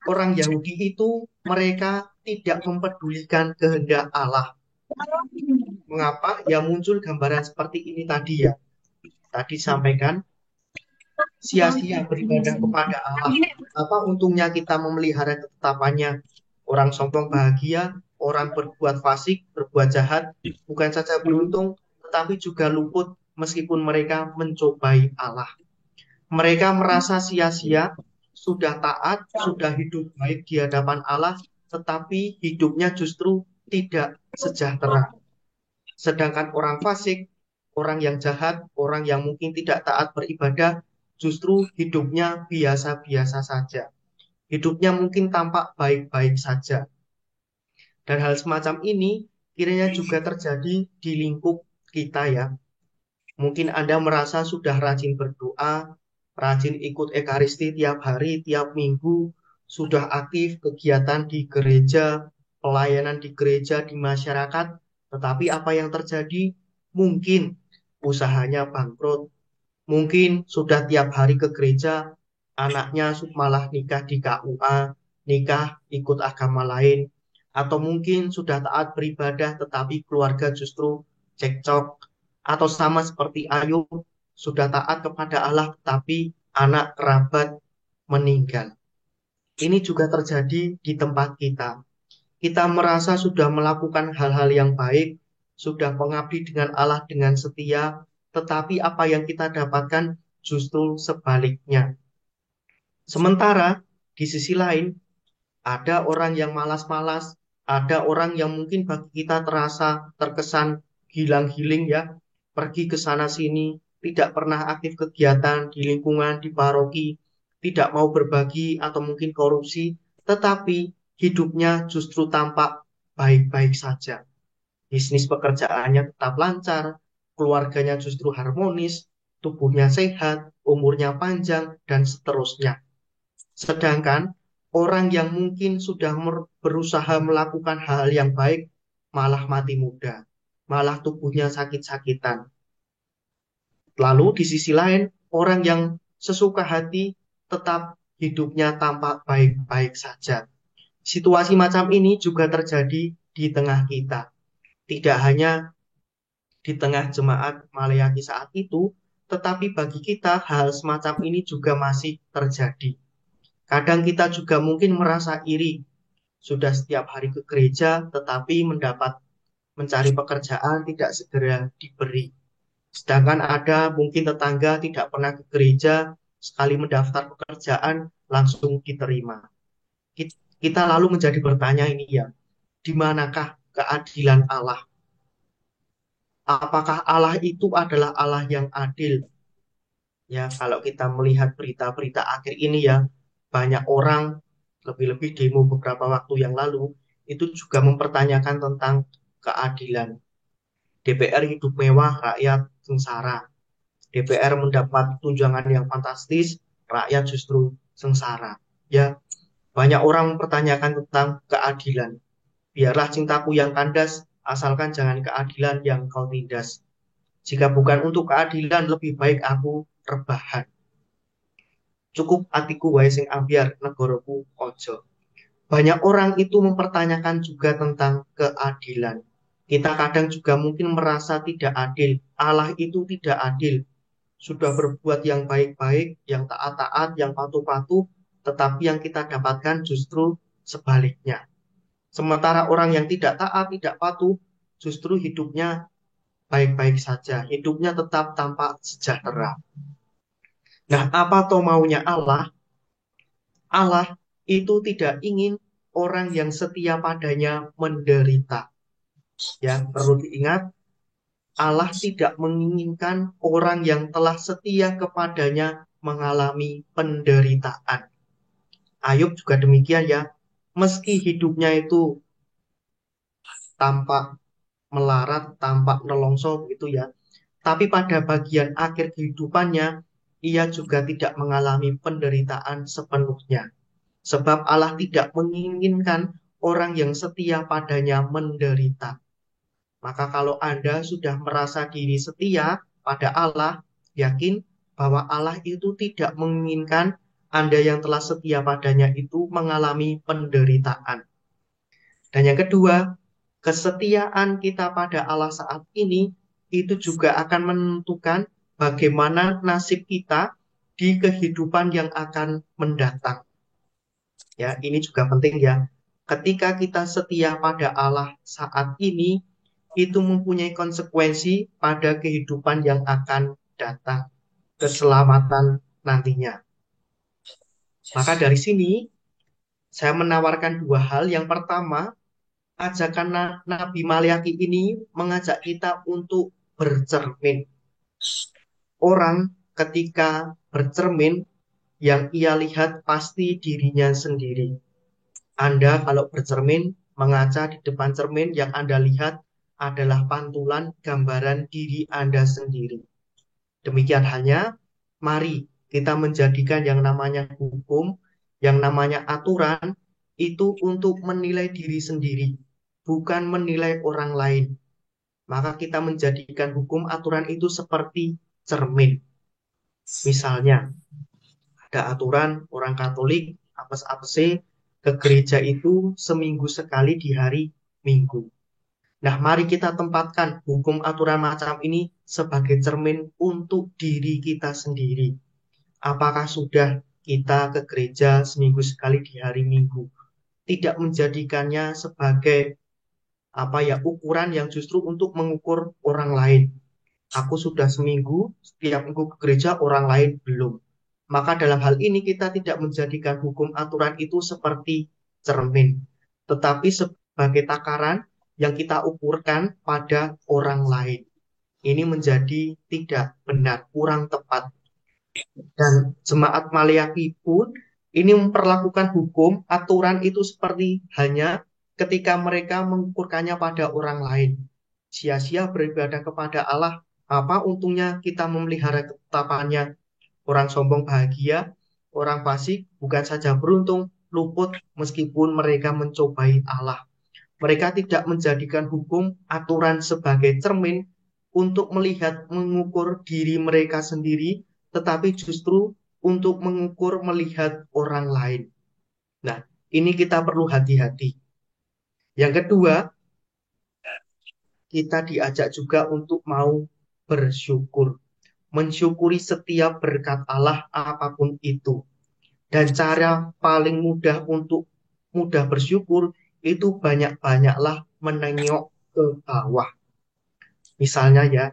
orang Yahudi itu mereka tidak mempedulikan kehendak Allah. Mengapa? Ya muncul gambaran seperti ini tadi ya. Tadi sampaikan, sia-sia beribadah kepada Allah. Apa untungnya kita memelihara ketetapannya? Orang sombong bahagia, orang berbuat fasik, berbuat jahat, bukan saja beruntung, tetapi juga luput meskipun mereka mencobai Allah. Mereka merasa sia-sia, sudah taat, sudah hidup baik di hadapan Allah, tetapi hidupnya justru tidak sejahtera. Sedangkan orang fasik, orang yang jahat, orang yang mungkin tidak taat beribadah, justru hidupnya biasa-biasa saja. Hidupnya mungkin tampak baik-baik saja. Dan hal semacam ini kiranya juga terjadi di lingkup kita ya. Mungkin Anda merasa sudah rajin berdoa, rajin ikut ekaristi tiap hari, tiap minggu, sudah aktif kegiatan di gereja, pelayanan di gereja, di masyarakat, tetapi apa yang terjadi? Mungkin usahanya bangkrut, mungkin sudah tiap hari ke gereja, anaknya malah nikah di KUA, nikah ikut agama lain, Atau mungkin sudah taat beribadah tetapi keluarga justru cekcok. Atau sama seperti Ayub, sudah taat kepada Allah tetapi anak kerabat meninggal. Ini juga terjadi di tempat kita. Kita merasa sudah melakukan hal-hal yang baik, sudah mengabdi dengan Allah dengan setia, tetapi apa yang kita dapatkan justru sebaliknya. Sementara di sisi lain, ada orang yang malas-malas, ada orang yang mungkin bagi kita terasa terkesan gilang-giling ya, pergi ke sana sini, tidak pernah aktif kegiatan di lingkungan, di paroki, tidak mau berbagi atau mungkin korupsi, tetapi hidupnya justru tampak baik-baik saja. Bisnis pekerjaannya tetap lancar, keluarganya justru harmonis, tubuhnya sehat, umurnya panjang, dan seterusnya. Sedangkan orang yang mungkin sudah berusaha melakukan hal yang baik malah mati muda, malah tubuhnya sakit-sakitan. Lalu di sisi lain, orang yang sesuka hati tetap hidupnya tampak baik-baik saja. Situasi macam ini juga terjadi di tengah kita. Tidak hanya di tengah jemaat Malayaki saat itu, tetapi bagi kita hal semacam ini juga masih terjadi. Kadang kita juga mungkin merasa iri, sudah setiap hari ke gereja, tetapi mencari pekerjaan tidak segera diberi. Sedangkan ada mungkin tetangga tidak pernah ke gereja, sekali mendaftar pekerjaan langsung diterima. Kita lalu menjadi bertanya ini ya, di manakah keadilan Allah? Apakah Allah itu adalah Allah yang adil? Ya, kalau kita melihat berita-berita akhir ini ya, banyak orang, lebih-lebih demo beberapa waktu yang lalu, itu juga mempertanyakan tentang keadilan. DPR hidup mewah, rakyat sengsara. DPR mendapat tunjangan yang fantastis, rakyat justru sengsara. Ya, banyak orang mempertanyakan tentang keadilan. Biarlah cintaku yang kandas, asalkan jangan keadilan yang kau tindas. Jika bukan untuk keadilan, lebih baik aku rebahan. Cukup atiku wae sing ambyar, negaraku ojo. Banyak orang itu mempertanyakan juga tentang keadilan. Kita kadang juga mungkin merasa tidak adil. Allah itu tidak adil. Sudah berbuat yang baik-baik, yang taat-taat, yang patuh-patuh, tetapi yang kita dapatkan justru sebaliknya. Sementara orang yang tidak taat, tidak patuh, justru hidupnya baik-baik saja. Hidupnya tetap tampak sejahtera. Nah, apa toh maunya Allah? Allah itu tidak ingin orang yang setia padanya menderita. Ya, perlu diingat, Allah tidak menginginkan orang yang telah setia kepadanya mengalami penderitaan. Ayub juga demikian ya. Meski hidupnya itu tampak melarat, tampak nelongso gitu ya. Tapi pada bagian akhir kehidupannya, ia juga tidak mengalami penderitaan sepenuhnya. Sebab Allah tidak menginginkan orang yang setia padanya menderita. Maka kalau Anda sudah merasa diri setia pada Allah, yakin bahwa Allah itu tidak menginginkan Anda yang telah setia padanya itu mengalami penderitaan. Dan yang kedua, kesetiaan kita pada Allah saat ini itu juga akan menentukan bagaimana nasib kita di kehidupan yang akan mendatang. Ya, ini juga penting ya. Ketika kita setia pada Allah saat ini, itu mempunyai konsekuensi pada kehidupan yang akan datang, keselamatan nantinya. Maka dari sini, saya menawarkan dua hal. Yang pertama, ajakan Nabi Malyaki ini mengajak kita untuk bercermin. Orang ketika bercermin, yang ia lihat pasti dirinya sendiri. Anda kalau bercermin, mengaca di depan cermin, yang Anda lihat adalah pantulan gambaran diri Anda sendiri. Demikian halnya, mari kita menjadikan yang namanya hukum, yang namanya aturan, itu untuk menilai diri sendiri, bukan menilai orang lain. Maka kita menjadikan hukum aturan itu seperti cermin. Misalnya, ada aturan orang Katolik, apes-apese, ke gereja itu seminggu sekali di hari Minggu. Nah, mari kita tempatkan hukum aturan macam ini sebagai cermin untuk diri kita sendiri. Apakah sudah kita ke gereja seminggu sekali di hari Minggu? Tidak menjadikannya sebagai ukuran yang justru untuk mengukur orang lain. Aku sudah seminggu, setiap minggu ke gereja, orang lain belum. Maka dalam hal ini kita tidak menjadikan hukum aturan itu seperti cermin, tetapi sebagai takaran yang kita ukurkan pada orang lain. Ini menjadi tidak benar, kurang tepat. Dan jemaat Maleakhi pun ini memperlakukan hukum aturan itu seperti hanya ketika mereka mengukurkannya pada orang lain. Sia-sia beribadah kepada Allah, apa untungnya kita memelihara ketetapannya? Orang sombong bahagia, orang fasik bukan saja beruntung, luput meskipun mereka mencobai Allah. Mereka tidak menjadikan hukum aturan sebagai cermin untuk melihat mengukur diri mereka sendiri, tetapi justru untuk mengukur melihat orang lain. Nah, ini kita perlu hati-hati. Yang kedua, kita diajak juga untuk mau bersyukur. Mensyukuri setiap berkat Allah apapun itu. Dan cara paling mudah untuk mudah bersyukur itu banyak-banyaklah menengok ke bawah. Misalnya ya,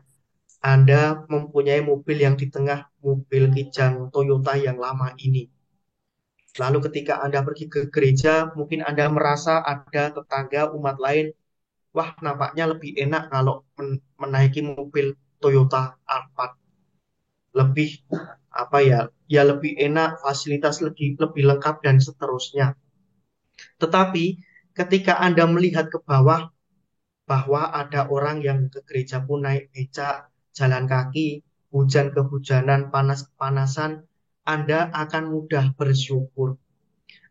Anda mempunyai mobil yang di tengah mobil Kijang Toyota yang lama ini. Lalu ketika Anda pergi ke gereja, mungkin Anda merasa ada tetangga umat lain, wah nampaknya lebih enak kalau menaiki mobil Toyota Alphard. Lebih lebih enak, fasilitas lebih lengkap dan seterusnya. Tetapi ketika Anda melihat ke bawah bahwa ada orang yang ke gereja pun naik becak, jalan kaki, hujan kehujanan, panas kepanasan, Anda akan mudah bersyukur.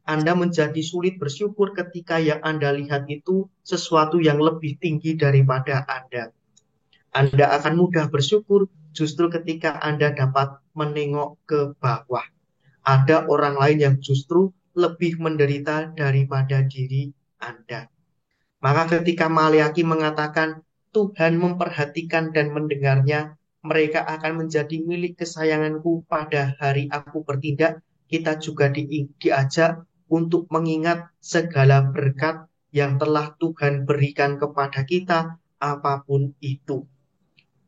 Anda menjadi sulit bersyukur ketika yang Anda lihat itu sesuatu yang lebih tinggi daripada Anda. Anda akan mudah bersyukur justru ketika Anda dapat menengok ke bawah. Ada orang lain yang justru lebih menderita daripada diri Anda. Maka ketika Maleakhi mengatakan Tuhan memperhatikan dan mendengarnya, mereka akan menjadi milik kesayanganku pada hari aku bertindak, kita juga diajak untuk mengingat segala berkat yang telah Tuhan berikan kepada kita, apapun itu.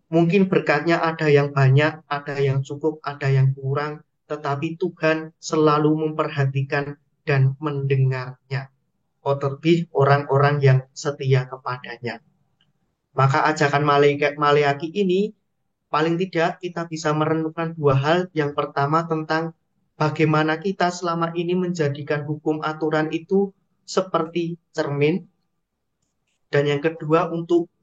Mungkin berkatnya ada yang banyak, ada yang cukup, ada yang kurang, tetapi Tuhan selalu memperhatikan dan mendengarnya. Terlebih orang-orang yang setia kepadanya. Maka ajakan Maleakhi ini paling tidak kita bisa merenungkan dua hal. Yang pertama tentang bagaimana kita selama ini menjadikan hukum aturan itu seperti cermin. Dan yang kedua untuk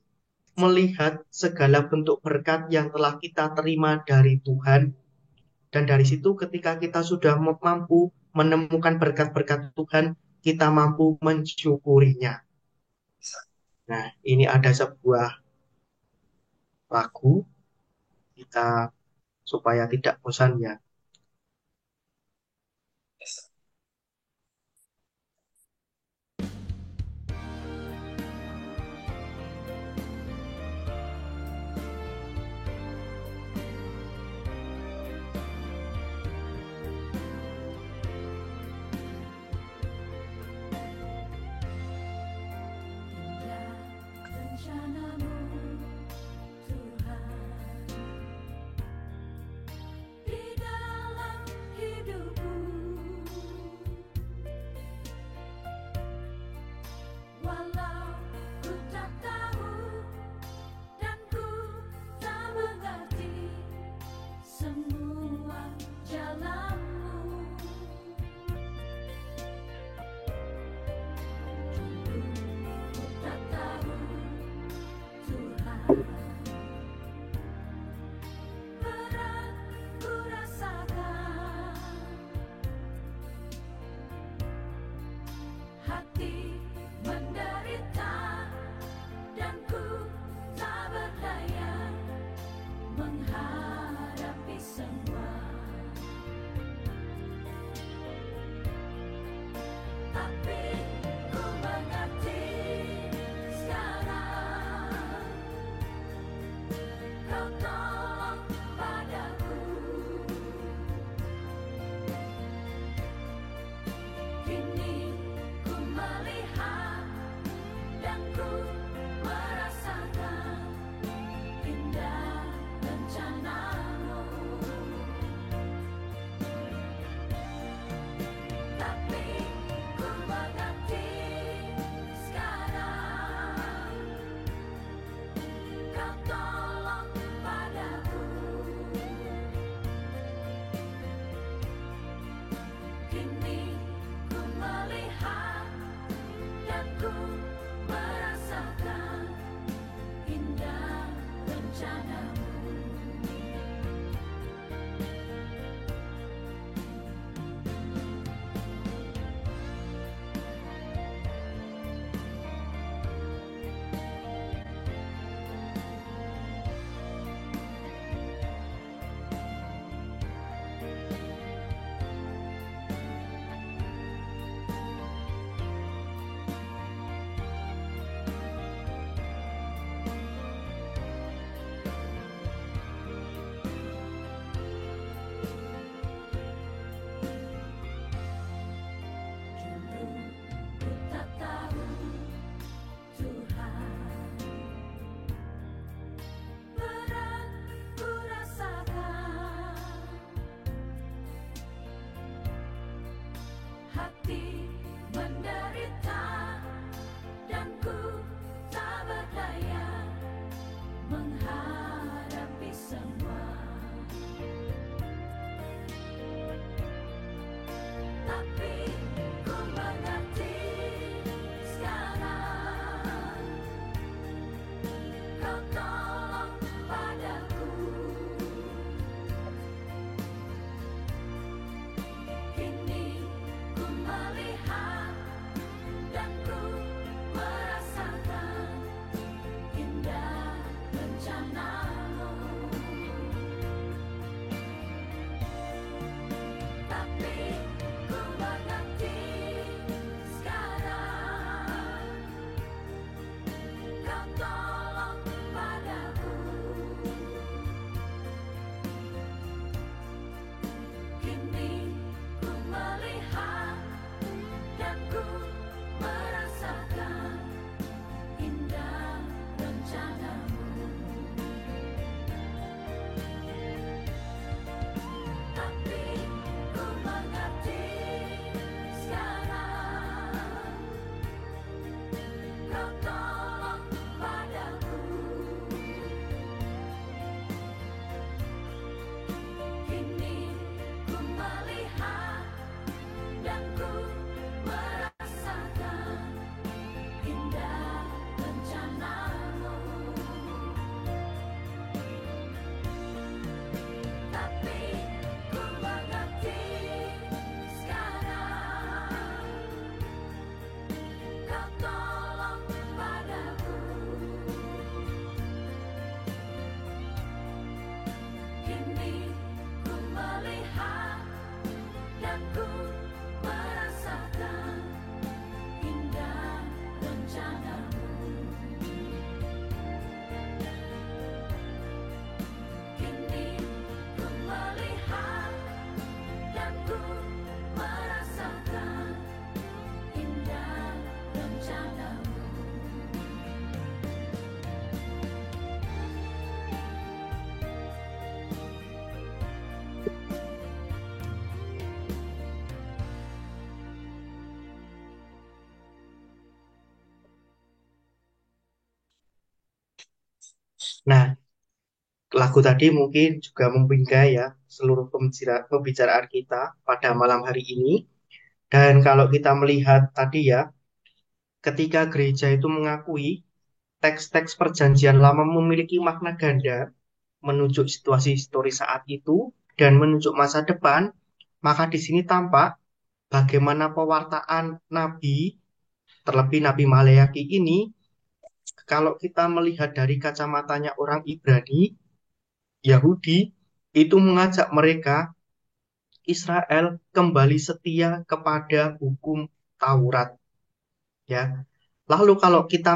melihat segala bentuk berkat yang telah kita terima dari Tuhan. Dan dari situ ketika kita sudah mampu menemukan berkat-berkat Tuhan, kita mampu mensyukurinya. Nah, ini ada sebuah lagu kita supaya tidak bosan ya. Nah, lagu tadi mungkin juga membingkai ya seluruh pembicaraan kita pada malam hari ini. Dan kalau kita melihat tadi ya, ketika gereja itu mengakui teks-teks perjanjian lama memiliki makna ganda, menunjuk situasi historis saat itu, dan menunjuk masa depan, maka di sini tampak bagaimana pewartaan Nabi, terlebih Nabi Maleakhi ini, kalau kita melihat dari kacamatanya orang Ibrani, Yahudi, itu mengajak mereka, Israel, kembali setia kepada hukum Taurat. Ya. Lalu kalau kita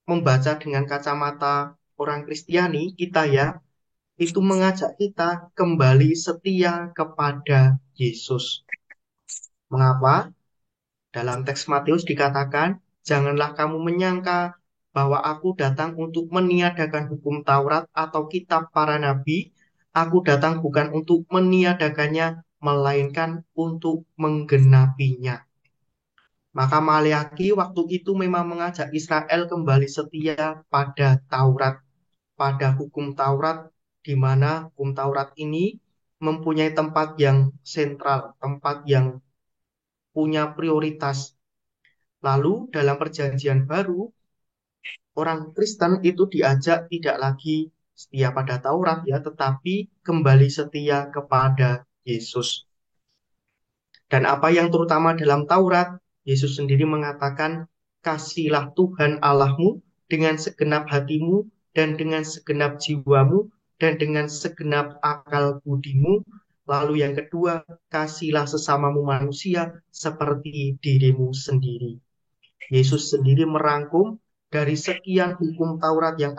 membaca dengan kacamata orang Kristiani, kita ya, itu mengajak kita kembali setia kepada Yesus. Mengapa? Dalam teks Matius dikatakan, janganlah kamu menyangka bahwa aku datang untuk meniadakan hukum Taurat atau kitab para nabi. Aku datang bukan untuk meniadakannya, melainkan untuk menggenapinya. Maka Maleaki waktu itu memang mengajak Israel kembali setia pada Taurat, pada hukum Taurat, di mana hukum Taurat ini mempunyai tempat yang sentral, tempat yang punya prioritas. Lalu dalam perjanjian baru, orang Kristen itu diajak tidak lagi setia pada Taurat ya, tetapi kembali setia kepada Yesus. Dan apa yang terutama dalam Taurat, Yesus sendiri mengatakan, kasihlah Tuhan Allahmu dengan segenap hatimu dan dengan segenap jiwamu dan dengan segenap akal budimu. Lalu yang kedua, kasihlah sesamamu manusia seperti dirimu sendiri. Yesus sendiri merangkum dari sekian hukum Taurat yang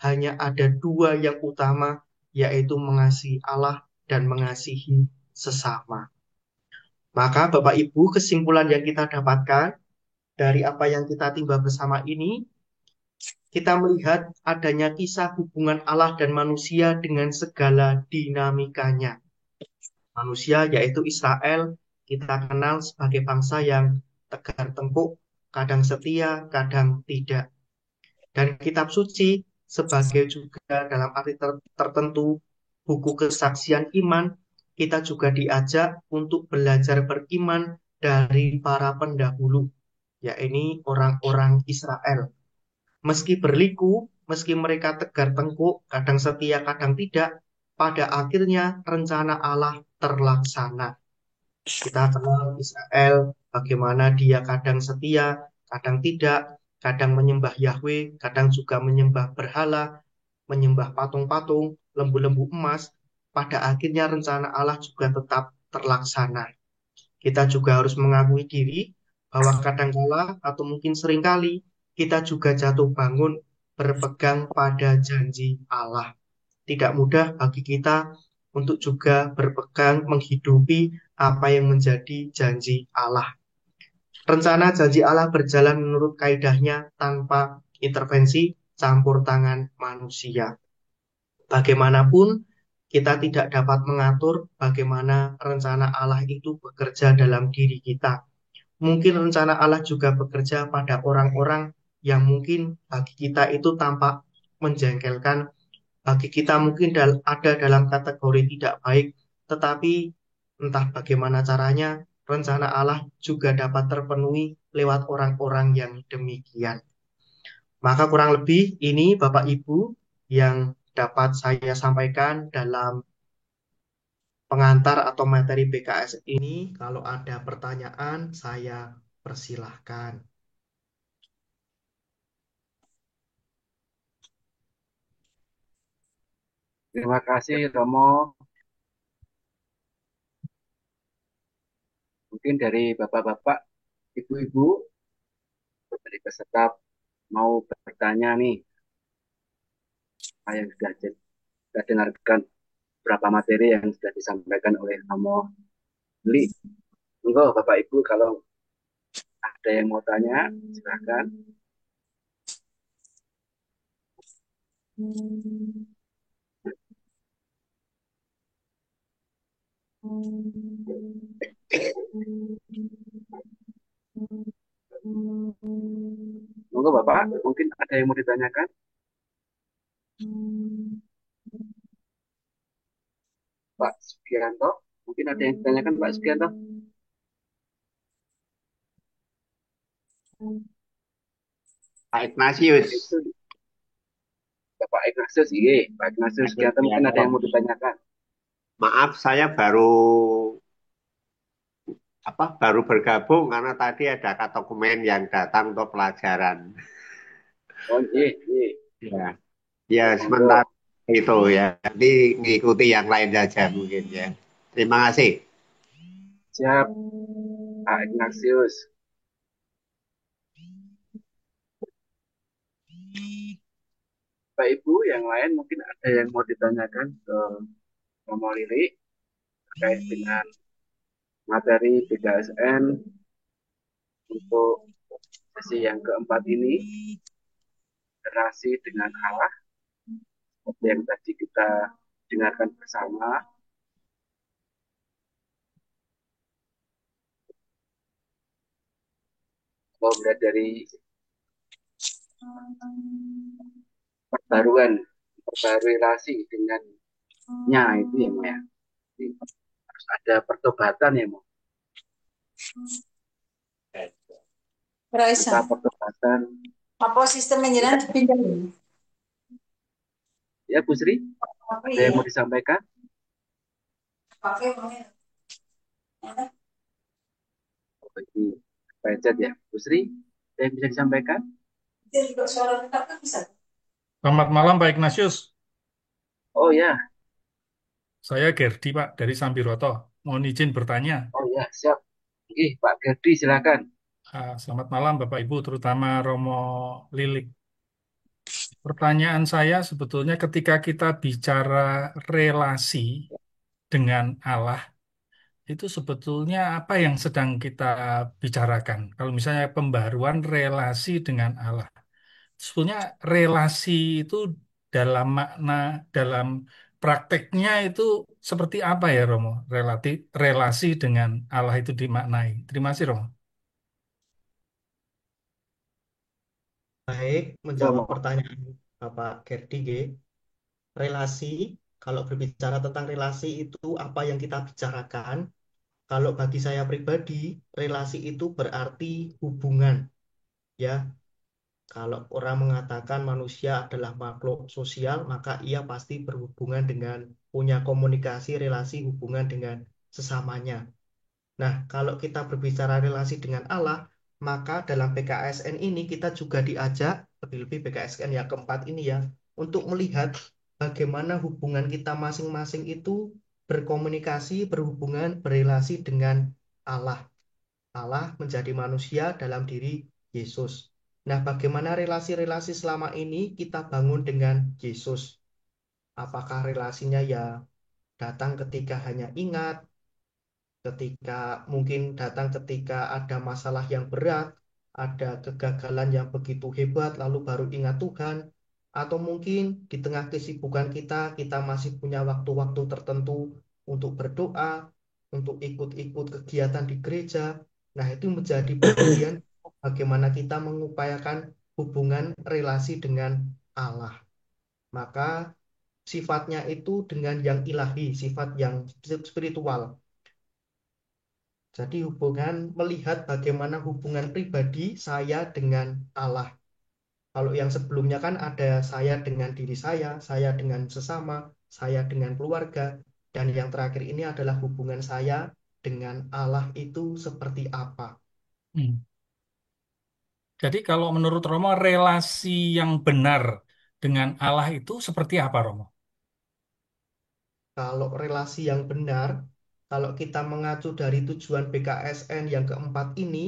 hanya ada dua yang utama, yaitu mengasihi Allah dan mengasihi sesama. Maka Bapak Ibu, kesimpulan yang kita dapatkan dari apa yang kita timba bersama ini, kita melihat adanya kisah hubungan Allah dan manusia dengan segala dinamikanya. Manusia yaitu Israel, kita kenal sebagai bangsa yang tegar tengkuk, kadang setia, kadang tidak. Dan kitab suci sebagai juga dalam arti tertentu buku kesaksian iman, kita juga diajak untuk belajar beriman dari para pendahulu, yakni orang-orang Israel. Meski berliku, meski mereka tegar tengkuk, kadang setia, kadang tidak, pada akhirnya rencana Allah terlaksana. Kita kenal Israel, bagaimana dia kadang setia, kadang tidak, kadang menyembah Yahweh, kadang juga menyembah berhala, menyembah patung-patung, lembu-lembu emas. Pada akhirnya rencana Allah juga tetap terlaksana. Kita juga harus mengakui diri bahwa kadangkala atau mungkin seringkali kita juga jatuh bangun berpegang pada janji Allah. Tidak mudah bagi kita untuk juga berpegang menghidupi apa yang menjadi janji Allah. Rencana janji Allah berjalan menurut kaidahnya tanpa intervensi campur tangan manusia. Bagaimanapun, kita tidak dapat mengatur bagaimana rencana Allah itu bekerja dalam diri kita. Mungkin rencana Allah juga bekerja pada orang-orang yang mungkin bagi kita itu tampak menjengkelkan, bagi kita mungkin ada dalam kategori tidak baik, tetapi entah bagaimana caranya, rencana Allah juga dapat terpenuhi lewat orang-orang yang demikian. Maka kurang lebih ini Bapak Ibu yang dapat saya sampaikan dalam pengantar atau materi BKS ini. Kalau ada pertanyaan, saya persilahkan. Terima kasih Romo. Mungkin dari bapak-bapak, ibu-ibu, dari peserta mau bertanya nih, apa yang sudah dengarkan berapa materi yang sudah disampaikan oleh Romo Li. Monggo Bapak Ibu kalau ada yang mau tanya, silakan. Monggo Bapak, mungkin ada yang mau ditanyakan? Pak Sugianto, mungkin ada yang ditanyakan Pak Sugianto? Pak Ignatius, Itu Bapak Ignatius, iya. Pak Ignatius Sugianto mungkin ada yang mau ditanyakan. maaf saya baru bergabung karena tadi ada dokumen yang datang untuk pelajaran. Oh iya, iya. Ya, ya Monggo. sementara itu ya. Nanti ngikuti yang lain saja mungkin ya. Terima kasih. Siap, Pak Ignatius. Pak Ibu, yang lain mungkin ada yang mau ditanyakan ke Romo Lili terkait dengan materi BKSN untuk sesi yang keempat ini, relasi dengan Allah, seperti yang tadi kita dengarkan bersama. Kalau melihat dari perbaruan, perbarui relasi dengannya itu ya, Mo, ya. Jadi, harus ada pertobatan ya, Mo. Raisa, Tanpa pertobatan, apa sistem ya, jenengan dipindah ini? ya Bu Sri, Apa ada yang iya? mau disampaikan? Pakai mungkin. Bagi budget ya, Bu Sri, ada yang bisa disampaikan? Itu juga suara tetap kan bisa. Selamat malam Pak Ignatius. Oh ya, Saya Gerdi Pak dari Sambiroto. Mohon izin bertanya. oh ya, siap. Pak Gerdi, silakan. Selamat malam Bapak Ibu, terutama Romo Lilik. Pertanyaan saya sebetulnya ketika kita bicara relasi dengan Allah, itu sebetulnya apa yang sedang kita bicarakan? Kalau misalnya pembaruan relasi dengan Allah. Sebetulnya relasi itu dalam makna, dalam prakteknya itu seperti apa ya Romo? Relasi dengan Allah itu dimaknai. Terima kasih Romo. Baik, Ya, menjawab Mo. pertanyaan Bapak Gerdi, G. Relasi, kalau berbicara tentang relasi itu apa yang kita bicarakan? Kalau bagi saya pribadi, relasi itu berarti hubungan, ya. Kalau orang mengatakan manusia adalah makhluk sosial, maka ia pasti berhubungan dengan punya komunikasi, relasi, hubungan dengan sesamanya. Nah, kalau kita berbicara relasi dengan Allah, maka dalam PKSN ini kita juga diajak, lebih-lebih PKSN yang keempat ini ya, untuk melihat bagaimana hubungan kita masing-masing itu berkomunikasi, berhubungan, berelasi dengan Allah. Allah menjadi manusia dalam diri Yesus. Nah, bagaimana relasi-relasi selama ini kita bangun dengan Yesus? Apakah relasinya ya datang ketika hanya ingat, ketika mungkin datang ketika ada masalah yang berat, ada kegagalan yang begitu hebat, lalu baru ingat Tuhan, atau mungkin di tengah kesibukan kita, kita masih punya waktu-waktu tertentu untuk berdoa, untuk ikut-ikut kegiatan di gereja. Nah, itu menjadi bagian bagaimana kita mengupayakan hubungan relasi dengan Allah. Maka sifatnya itu dengan yang ilahi, sifat yang spiritual. Jadi hubungan melihat bagaimana hubungan pribadi saya dengan Allah. Kalau yang sebelumnya kan ada saya dengan diri saya dengan sesama, saya dengan keluarga, dan yang terakhir ini adalah hubungan saya dengan Allah itu seperti apa. Hmm. Jadi kalau menurut Romo relasi yang benar dengan Allah itu seperti apa Romo? Kalau relasi yang benar, kalau kita mengacu dari tujuan BKSN yang keempat ini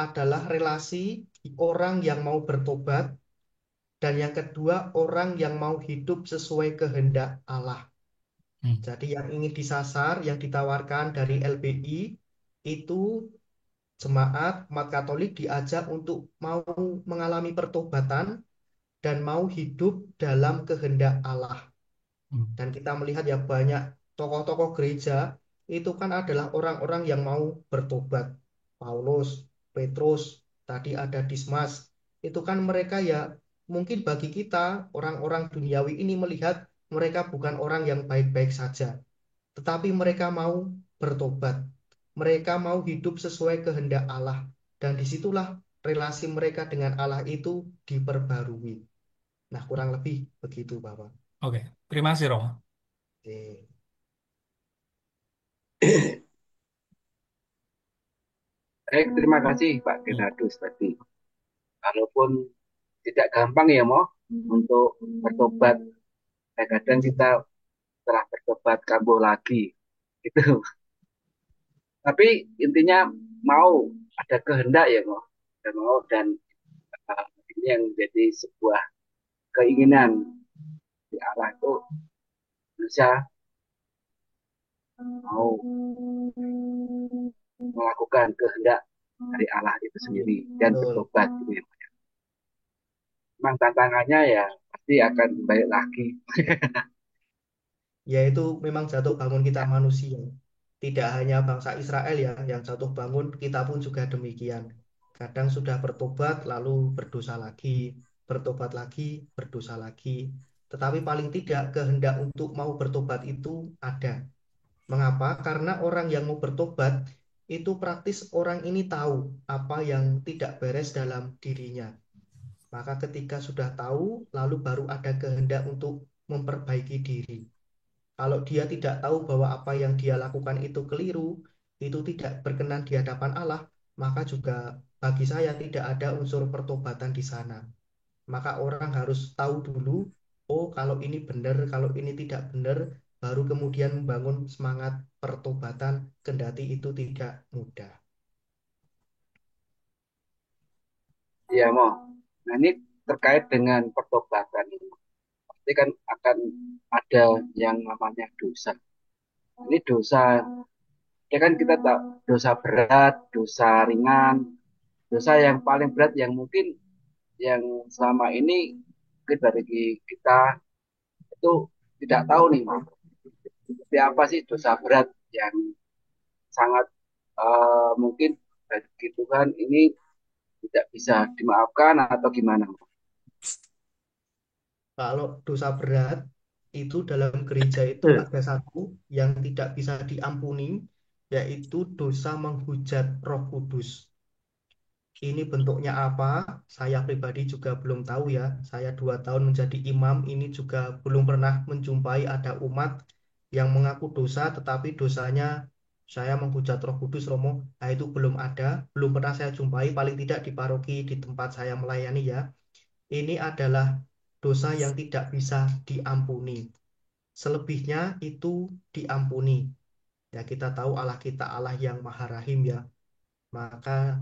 adalah relasi orang yang mau bertobat dan yang kedua orang yang mau hidup sesuai kehendak Allah. Hmm. Jadi yang ingin disasar, yang ditawarkan dari LBI itu jemaat umat Katolik diajak untuk mau mengalami pertobatan dan mau hidup dalam kehendak Allah. Hmm. Dan kita melihat ya banyak tokoh-tokoh gereja itu kan adalah orang-orang yang mau bertobat. Paulus, Petrus, tadi ada Dismas. Itu kan mereka ya mungkin bagi kita orang-orang duniawi ini melihat mereka bukan orang yang baik-baik saja. Tetapi mereka mau bertobat. Mereka mau hidup sesuai kehendak Allah. Dan disitulah relasi mereka dengan Allah itu diperbarui. Nah, kurang lebih begitu, Bapak. Oke, terima kasih Romo. Oke. Baik, terima kasih Pak Hmm. Genadus tadi. Walaupun tidak gampang ya, Mo, untuk bertobat. Kadang-kadang kita setelah bertobat kambuh lagi. Gitu. Tapi intinya mau ada kehendak ya, Mo. Dan mau dan ini yang menjadi sebuah keinginan di Allah itu manusia mau melakukan kehendak dari Allah itu sendiri dan Betul. bertobat gitu ya. Memang tantangannya ya pasti akan balik lagi. Yaitu memang jatuh bangun kita Ya, manusia. Tidak hanya bangsa Israel ya yang jatuh bangun, kita pun juga demikian. Kadang sudah bertobat lalu berdosa lagi, bertobat lagi, berdosa lagi. Tetapi paling tidak kehendak untuk mau bertobat itu ada. Mengapa? Karena orang yang mau bertobat itu praktis orang ini tahu apa yang tidak beres dalam dirinya. Maka ketika sudah tahu, lalu baru ada kehendak untuk memperbaiki diri. Kalau dia tidak tahu bahwa apa yang dia lakukan itu keliru, itu tidak berkenan di hadapan Allah, maka juga bagi saya tidak ada unsur pertobatan di sana. Maka orang harus tahu dulu, oh kalau ini benar, kalau ini tidak benar, baru kemudian membangun semangat pertobatan, kendati itu tidak mudah. iya mau. Nah ini terkait dengan pertobatan ini. Pasti kan akan ada yang namanya dosa. Ini dosa, ya kan kita tahu dosa berat, dosa ringan, dosa yang paling berat yang mungkin yang selama ini mungkin bagi kita itu tidak tahu nih, Mas. Seperti apa sih dosa berat yang sangat mungkin bagi Tuhan ini tidak bisa dimaafkan atau gimana? Kalau dosa berat, itu dalam gereja itu ada satu yang tidak bisa diampuni, yaitu dosa menghujat Roh Kudus. Ini bentuknya apa? Saya pribadi juga belum tahu ya. Saya 2 tahun menjadi imam, ini juga belum pernah menjumpai ada umat yang mengaku dosa, tetapi dosanya saya menghujat Roh Kudus, Romo. Nah, itu belum ada, belum pernah saya jumpai, paling tidak di paroki di tempat saya melayani ya. Ini adalah dosa yang tidak bisa diampuni. Selebihnya itu diampuni. Ya, kita tahu Allah kita Allah yang Maha Rahim ya. Maka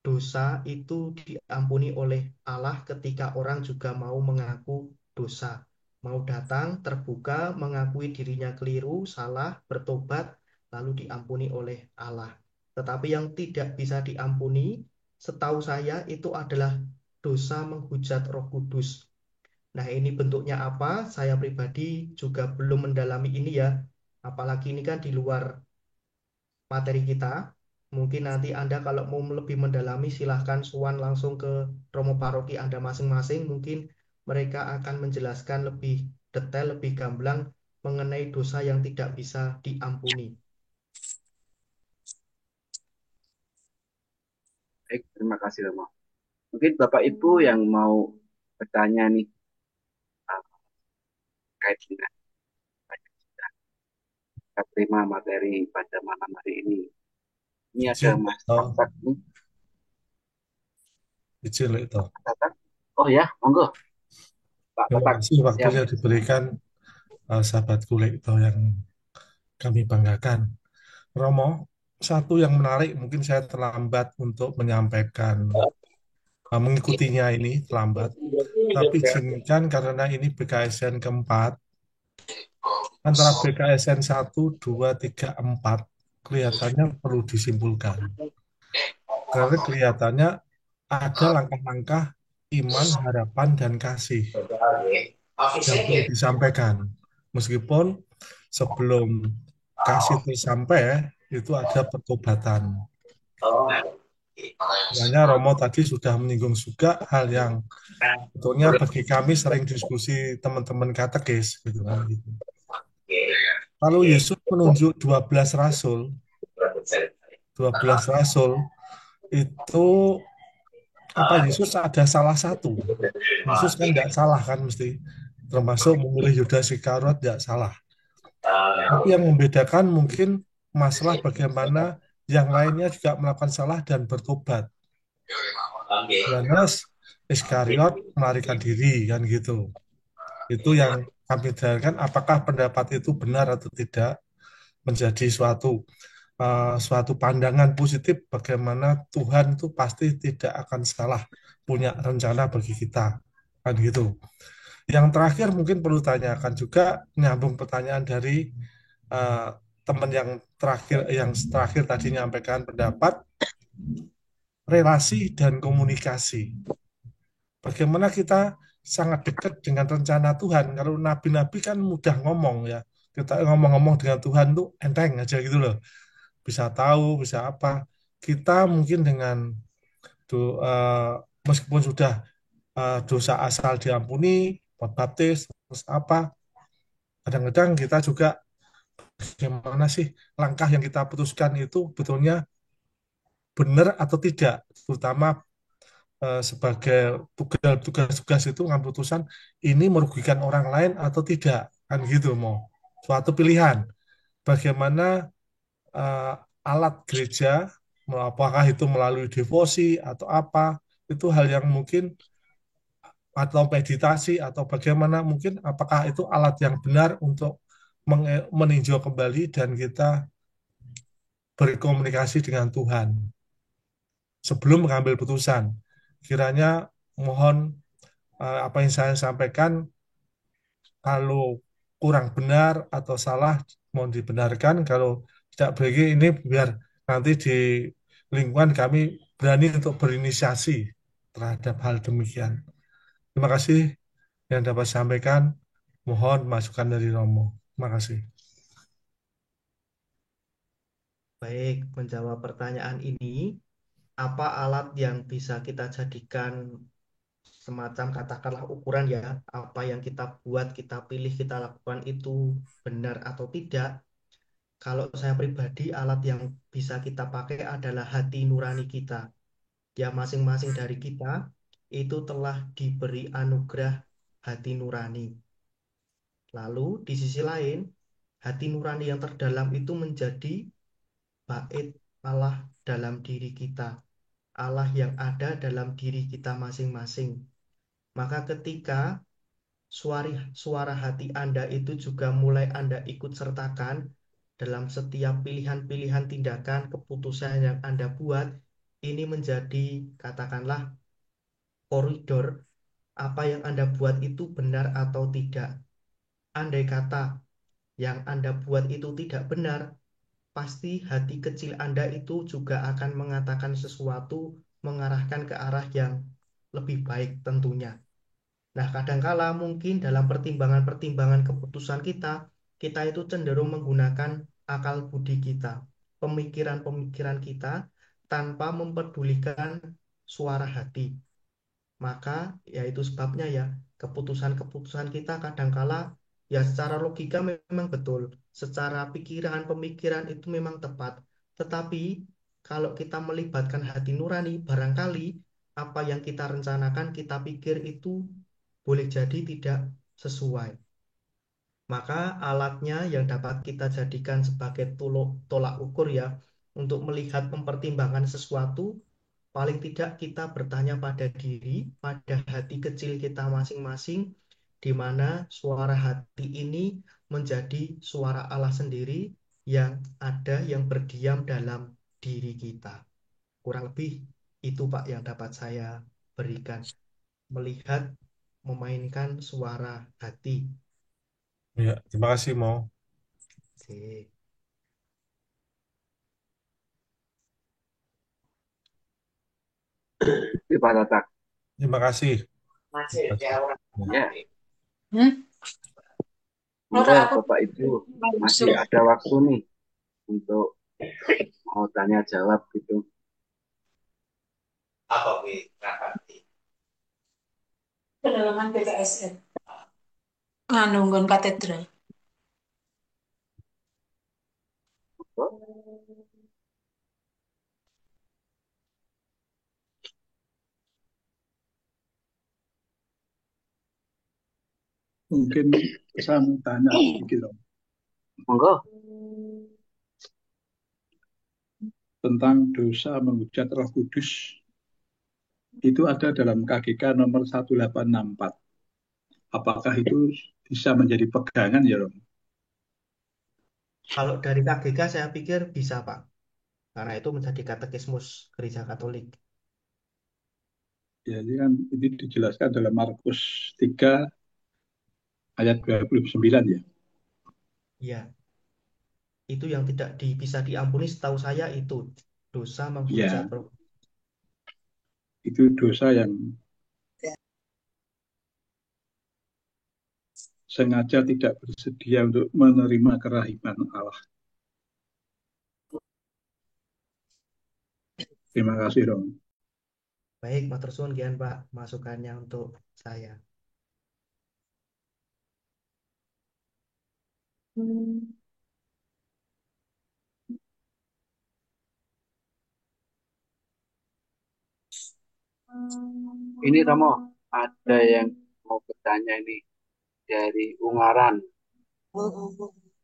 dosa itu diampuni oleh Allah ketika orang juga mau mengaku dosa. Mau datang, terbuka, mengakui dirinya keliru, salah, bertobat, lalu diampuni oleh Allah. Tetapi yang tidak bisa diampuni, setahu saya itu adalah dosa menghujat Roh Kudus. Nah, ini bentuknya apa? Saya pribadi juga belum mendalami ini ya. Apalagi ini kan di luar materi kita. Mungkin nanti Anda kalau mau lebih mendalami silahkan suan langsung ke Romo Paroki Anda masing-masing. Mungkin mereka akan menjelaskan lebih detail, lebih gamblang mengenai dosa yang tidak bisa diampuni. Baik, terima kasih Romo. Mungkin Bapak Ibu yang mau bertanya nih terkait dengan apa yang sudah kita terima materi pada malam hari ini. Ini ada Izin Mas itu, Tatak nih, izin itu. Mas Tatak. Oh ya, monggo Pak Terima Tatak. kasih Siap. waktunya diberikan sahabat kulik itu yang kami banggakan. Romo, satu yang menarik mungkin saya terlambat untuk menyampaikan mengikutinya ini terlambat. Tapi izinkan karena ini BKSN keempat, antara BKSN 1, 2, 3, 4 kelihatannya perlu disimpulkan. Karena kelihatannya ada langkah-langkah iman, harapan, dan kasih yang perlu disampaikan. Meskipun sebelum kasih tersampai, itu ada pertobatan. Makanya Romo tadi sudah menyinggung juga hal yang sebetulnya bagi kami sering diskusi teman-teman katekis gitu kan gitu. Kalau Yesus menunjuk 12 rasul, 12 rasul itu apa Yesus ada salah satu. Yesus kan tidak salah kan mesti termasuk memilih Yudas Iskariot tidak salah. Tapi yang membedakan mungkin masalah bagaimana yang lainnya juga melakukan salah dan bertobat. Yohanes Iskariot melarikan diri kan gitu. Itu yang kami dengarkan apakah pendapat itu benar atau tidak menjadi suatu pandangan positif bagaimana Tuhan itu pasti tidak akan salah punya rencana bagi kita kan gitu. Yang terakhir mungkin perlu tanyakan juga nyambung pertanyaan dari uh, teman yang terakhir tadi menyampaikan pendapat relasi dan komunikasi. Bagaimana kita sangat dekat dengan rencana Tuhan. Kalau nabi-nabi kan mudah ngomong ya. Kita ngomong-ngomong dengan Tuhan tuh enteng aja gitu loh. Bisa tahu, bisa apa. Kita mungkin dengan meskipun sudah dosa asal diampuni, baptis, terus apa, kadang-kadang kita juga gimana sih langkah yang kita putuskan itu betulnya benar atau tidak, terutama sebagai tugas-tugas itu ngambil putusan ini merugikan orang lain atau tidak, kan gitu mau suatu pilihan bagaimana eh, alat gereja, apakah itu melalui devosi atau apa, itu hal yang mungkin atau meditasi atau bagaimana mungkin apakah itu alat yang benar untuk meninjau kembali dan kita berkomunikasi dengan Tuhan sebelum mengambil putusan. Kiranya mohon apa yang saya sampaikan kalau kurang benar atau salah mohon dibenarkan, kalau tidak bagi ini biar nanti di lingkungan kami berani untuk berinisiasi terhadap hal demikian. Terima kasih yang dapat saya sampaikan. Mohon masukan dari Romo. Terima kasih. Baik, menjawab pertanyaan ini, apa alat yang bisa kita jadikan semacam katakanlah ukuran ya, apa yang kita buat, kita pilih, kita lakukan itu benar atau tidak? Kalau saya pribadi, alat yang bisa kita pakai adalah hati nurani kita. Ya, masing-masing dari kita itu telah diberi anugerah hati nurani. Lalu, di sisi lain, hati nurani yang terdalam itu menjadi bait Allah dalam diri kita. Allah yang ada dalam diri kita masing-masing. Maka ketika suara hati Anda itu juga mulai Anda ikut sertakan dalam setiap pilihan-pilihan tindakan, keputusan yang Anda buat, ini menjadi, katakanlah, koridor apa yang Anda buat itu benar atau tidak. Andai kata yang Anda buat itu tidak benar, pasti hati kecil Anda itu juga akan mengatakan sesuatu mengarahkan ke arah yang lebih baik tentunya. Nah, kadangkala mungkin dalam pertimbangan-pertimbangan keputusan kita, kita itu cenderung menggunakan akal budi kita, pemikiran-pemikiran kita, tanpa memperdulikan suara hati. Maka, ya itu sebabnya ya, keputusan-keputusan kita kadangkala, ya secara logika memang betul, secara pikiran, pemikiran itu memang tepat. Tetapi, kalau kita melibatkan hati nurani, barangkali apa yang kita rencanakan, kita pikir itu boleh jadi tidak sesuai. Maka alatnya yang dapat kita jadikan sebagai tolak ukur ya untuk melihat mempertimbangkan sesuatu, paling tidak kita bertanya pada diri, pada hati kecil kita masing-masing, di mana suara hati ini menjadi suara Allah sendiri yang ada yang berdiam dalam diri kita. Kurang lebih itu Pak yang dapat saya berikan. Melihat memainkan suara hati. Ya, terima kasih Mo. Sip. Pak Tatak. Terima kasih. Ya, Hmm? monggo Ora aku Bapak Ibu masih langsung ada waktu nih untuk mau tanya jawab gitu. pedalaman PKSN. Nganu nggon katedral. Mungkin saya mau tanya sedikit dong, Monggo. tentang dosa menghujat Roh Kudus. Itu ada dalam KGK nomor 1864. Apakah itu bisa menjadi pegangan ya, Rom? Kalau dari KGK saya pikir bisa Pak. Karena itu menjadi katekismus Gereja Katolik. Jadi kan ini dijelaskan dalam Markus 3 ayat 29 ya. Iya. Itu yang tidak bisa diampuni setahu saya itu dosa menghujat Ya, Roh. itu dosa yang sengaja tidak bersedia untuk menerima kerahiman Allah. Terima kasih, Rom. Baik, matur suwun Gian Pak, masukannya untuk saya. Ini Romo, ada yang mau bertanya ini dari Ungaran.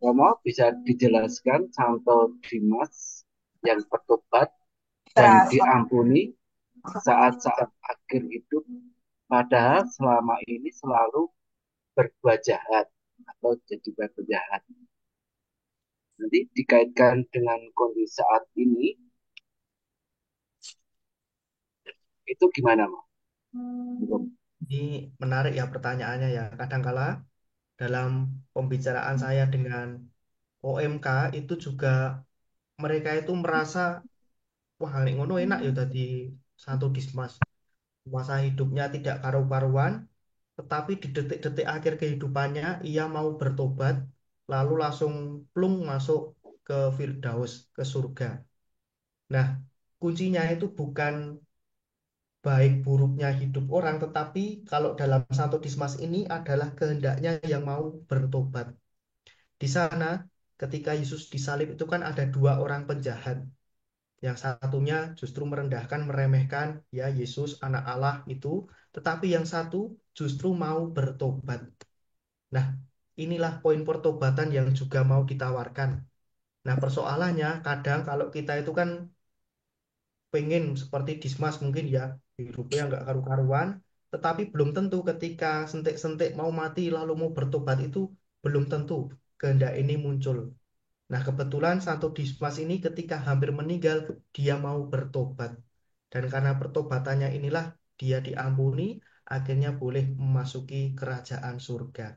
Romo, bisa dijelaskan Santo Dimas yang bertobat dan diampuni saat-saat akhir hidup, padahal selama ini selalu berbuat jahat atau jadi berbuat. Nanti dikaitkan dengan kondisi saat ini, itu gimana, Mas? Ini menarik ya pertanyaannya ya. Kadangkala dalam pembicaraan saya dengan OMK itu juga mereka itu merasa wah nek ngono enak ya tadi Santo Dismas. Masa hidupnya tidak karu-karuan, tetapi di detik-detik akhir kehidupannya ia mau bertobat lalu langsung plung masuk ke Firdaus, ke surga. Nah, kuncinya itu bukan baik buruknya hidup orang, tetapi kalau dalam Santo Dismas ini adalah kehendaknya yang mau bertobat. Di sana, ketika Yesus disalib itu kan ada dua orang penjahat. Yang satunya justru merendahkan, meremehkan, ya Yesus anak Allah itu, tetapi yang satu justru mau bertobat. Nah, inilah poin pertobatan yang juga mau ditawarkan. Nah, persoalannya kadang kalau kita itu kan pengen seperti Dismas mungkin ya hidupnya nggak karu-karuan, tetapi belum tentu ketika sentik-sentik mau mati lalu mau bertobat itu belum tentu kehendak ini muncul. Nah, kebetulan Santo Dismas ini ketika hampir meninggal dia mau bertobat, dan karena pertobatannya inilah dia diampuni, akhirnya boleh memasuki kerajaan surga.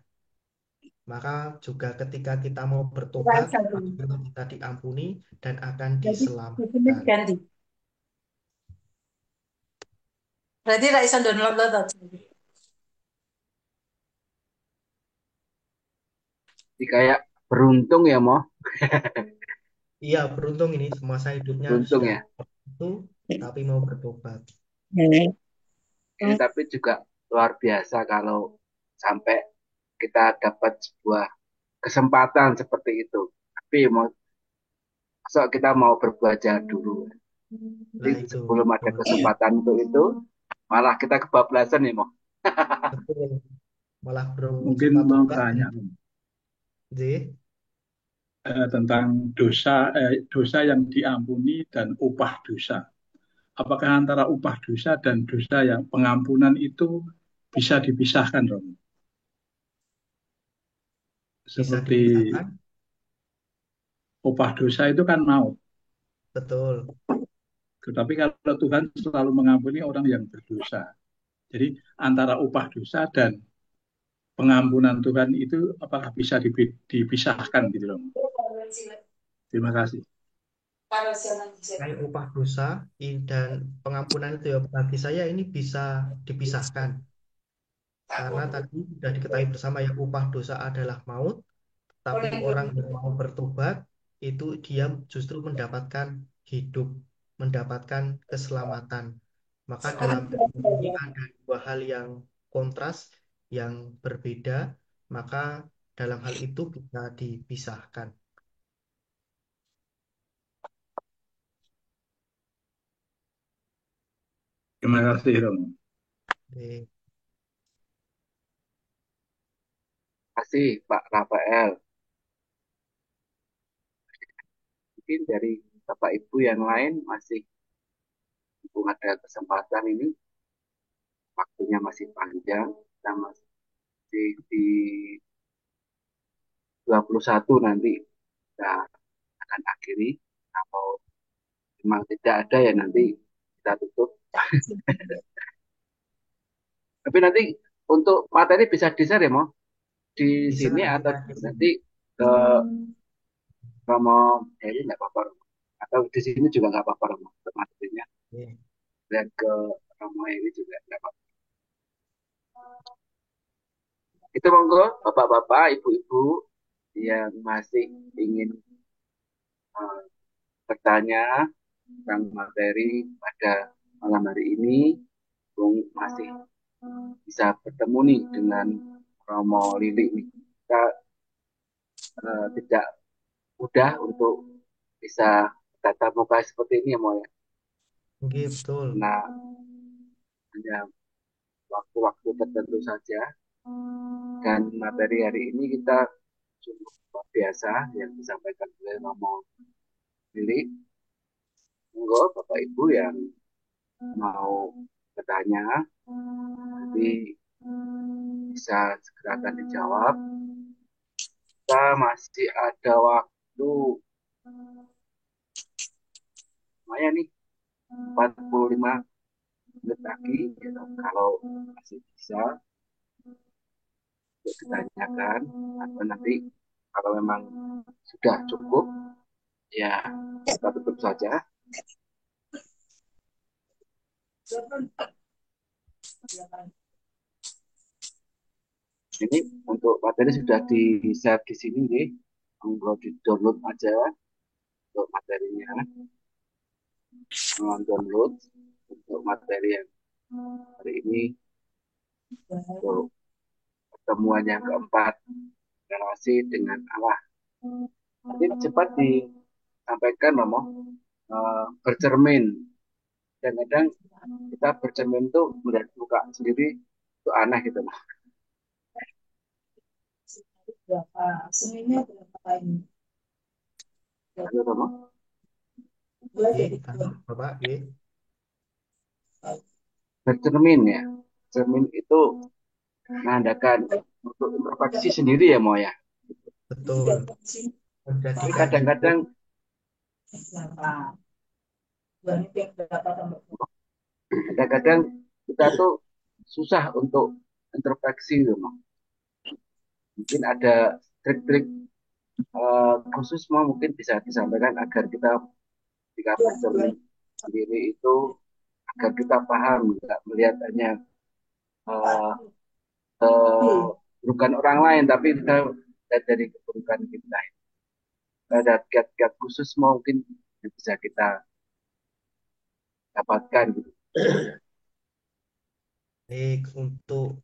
Maka juga ketika kita mau bertobat akhirnya kita diampuni dan akan Jadi, diselamatkan. ganti. Berarti ra iso download lo toh. Jadi kayak beruntung ya, Mo. Iya, beruntung ini semasa hidupnya Beruntung sudah ya. itu tapi mau bertobat. Ini tapi juga luar biasa kalau sampai kita dapat sebuah kesempatan seperti itu. Tapi mau masa kita mau berbuat jahat dulu. Jadi Nah, itu sebelum ada betul. kesempatan untuk itu, malah kita kebablasan nih, Mo. Betul. Malah Mungkin bersifat mau tobat. tanya Jadi, tentang dosa yang diampuni dan upah dosa. Apakah antara upah dosa dan dosa yang pengampunan itu bisa dipisahkan, Rom? bisa Seperti dipisahkan. upah dosa itu kan maut. Betul. Tetapi kalau Tuhan selalu mengampuni orang yang berdosa. Jadi antara upah dosa dan pengampunan Tuhan itu apakah bisa dipisahkan gitu loh. Terima kasih. Kayak upah dosa dan pengampunan itu ya bagi saya ini bisa dipisahkan. Karena tadi sudah diketahui bersama ya upah dosa adalah maut, tapi orang yang mau bertobat itu dia justru mendapatkan hidup, mendapatkan keselamatan. Maka dalam ini ada dua hal yang kontras, yang berbeda, maka dalam hal itu bisa dipisahkan. Terima kasih, Rom. Oke. Kasih Pak Rafael. Mungkin dari Bapak Ibu yang lain masih belum ada kesempatan ini, waktunya masih panjang, kita masih di 21 nanti kita akan akhiri. Kalau memang tidak ada ya nanti kita tutup. Tapi nanti untuk materi bisa di-share ya, Mo? Di Bisa sini atau kita nanti ke Romo Heri nggak apa-apa. atau di sini juga nggak apa-apa Romo, materinya. Oke. Dan ke Romo ini juga nggak apa-apa. Itu monggo bapak-bapak, ibu-ibu yang masih ingin eh, bertanya tentang materi pada malam hari ini, Bung masih bisa bertemu nih dengan Romo Lili nih. Kita tidak mudah untuk bisa tatap muka seperti ini ya Mo ya. Oke, betul. Nah, hanya waktu-waktu tertentu saja dan materi hari ini kita cukup luar biasa yang disampaikan oleh Romo Lili. Monggo Bapak Ibu yang mau bertanya nanti bisa segera akan dijawab. Kita masih ada waktu lumayan nih 45 menit lagi gitu. Kalau masih bisa untuk ditanyakan atau nanti kalau memang sudah cukup ya kita tutup saja. Ini untuk materi sudah di share di sini nih, monggo di download aja untuk materinya, download untuk materi yang hari ini untuk pertemuan yang keempat relasi dengan Allah. Nanti cepat disampaikan Romo, bercermin. Kadang-kadang kita bercermin tuh melihat muka sendiri itu aneh gitu loh. Berapa? Semuanya berapa ini? Halo Romo. Boleh Oke, jadi Bapak, oke. Bercermin ya. Cermin itu menandakan untuk introspeksi sendiri ya Mo ya. Betul. Tapi Menjadikan hidup, kadang-kadang berapa? Bulannya yang berapa tambah? kadang-kadang kita tuh susah untuk introspeksi gitu Mo. Mungkin ada trik-trik khusus Mo mungkin bisa disampaikan agar kita ketika bercermin sendiri itu agar kita paham nggak melihat hanya uh, keburukan orang lain tapi kita lihat dari keburukan kita. Ada kiat-kiat khusus mungkin yang bisa kita dapatkan gitu. baik untuk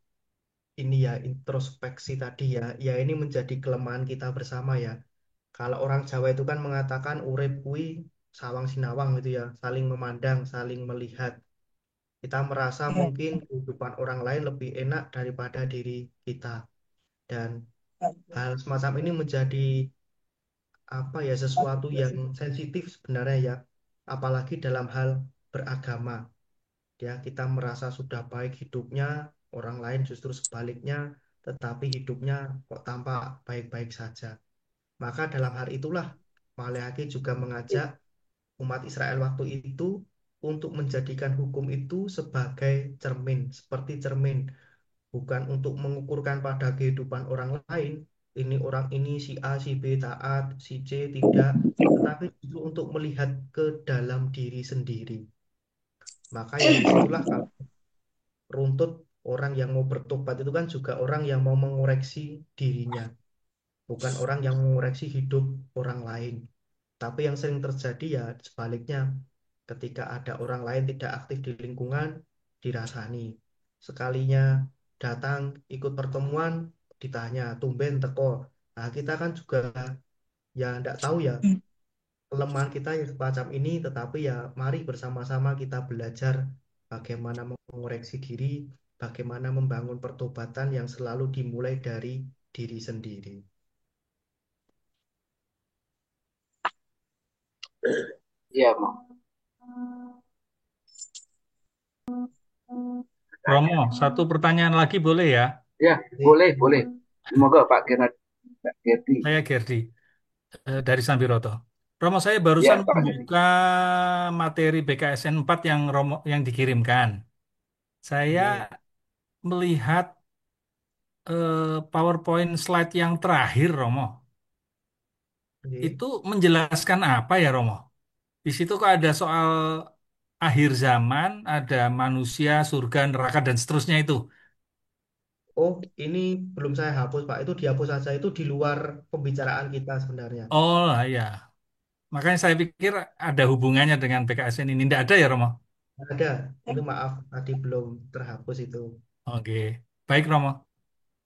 ini ya, introspeksi tadi ya, ya ini menjadi kelemahan kita bersama ya. Kalau orang Jawa itu kan mengatakan urip kui sawang sinawang gitu ya, saling memandang, saling melihat. Kita merasa mungkin kehidupan orang lain lebih enak daripada diri kita. Dan hal semacam ini menjadi apa ya, sesuatu yang sensitif sebenarnya ya, apalagi dalam hal beragama. Ya, kita merasa sudah baik hidupnya, orang lain justru sebaliknya, tetapi hidupnya kok tampak baik-baik saja. Maka dalam hal itulah Maleakhi juga mengajak umat Israel waktu itu untuk menjadikan hukum itu sebagai cermin, seperti cermin, bukan untuk mengukurkan pada kehidupan orang lain, ini orang ini si A, si B taat, si C tidak, tetapi justru untuk melihat ke dalam diri sendiri. Maka ya disitulah kalau runtut orang yang mau bertobat itu kan juga orang yang mau mengoreksi dirinya, bukan orang yang mengoreksi hidup orang lain. Tapi yang sering terjadi ya sebaliknya, ketika ada orang lain tidak aktif di lingkungan, dirasani. Sekalinya datang ikut pertemuan, ditanya, tumben teko. Nah, kita kan juga ya tidak tahu ya kelemahan kita yang semacam ini, tetapi ya mari bersama-sama kita belajar bagaimana mengoreksi diri, bagaimana membangun pertobatan yang selalu dimulai dari diri sendiri. Iya, Mo. Romo, satu pertanyaan lagi boleh ya? Ya, boleh, boleh. Semoga Pak Gerard, Pak Gerdi. Saya Gerdi dari Sambiroto. Romo, saya barusan Ya, Pak Gerdi. membuka materi BKSN 4 yang Romo yang dikirimkan. Saya Oke, melihat PowerPoint slide yang terakhir, Romo. oke. Itu menjelaskan apa ya, Romo? Di situ kok ada soal akhir zaman, ada manusia, surga, neraka, dan seterusnya itu. Oh, ini belum saya hapus, Pak. Itu dihapus saja. Itu di luar pembicaraan kita sebenarnya. Oh lah ya. Makanya saya pikir ada hubungannya dengan PKSN ini. Tidak ada ya, Romo? Ada. Itu maaf, tadi belum terhapus itu. Oke. Baik, Romo.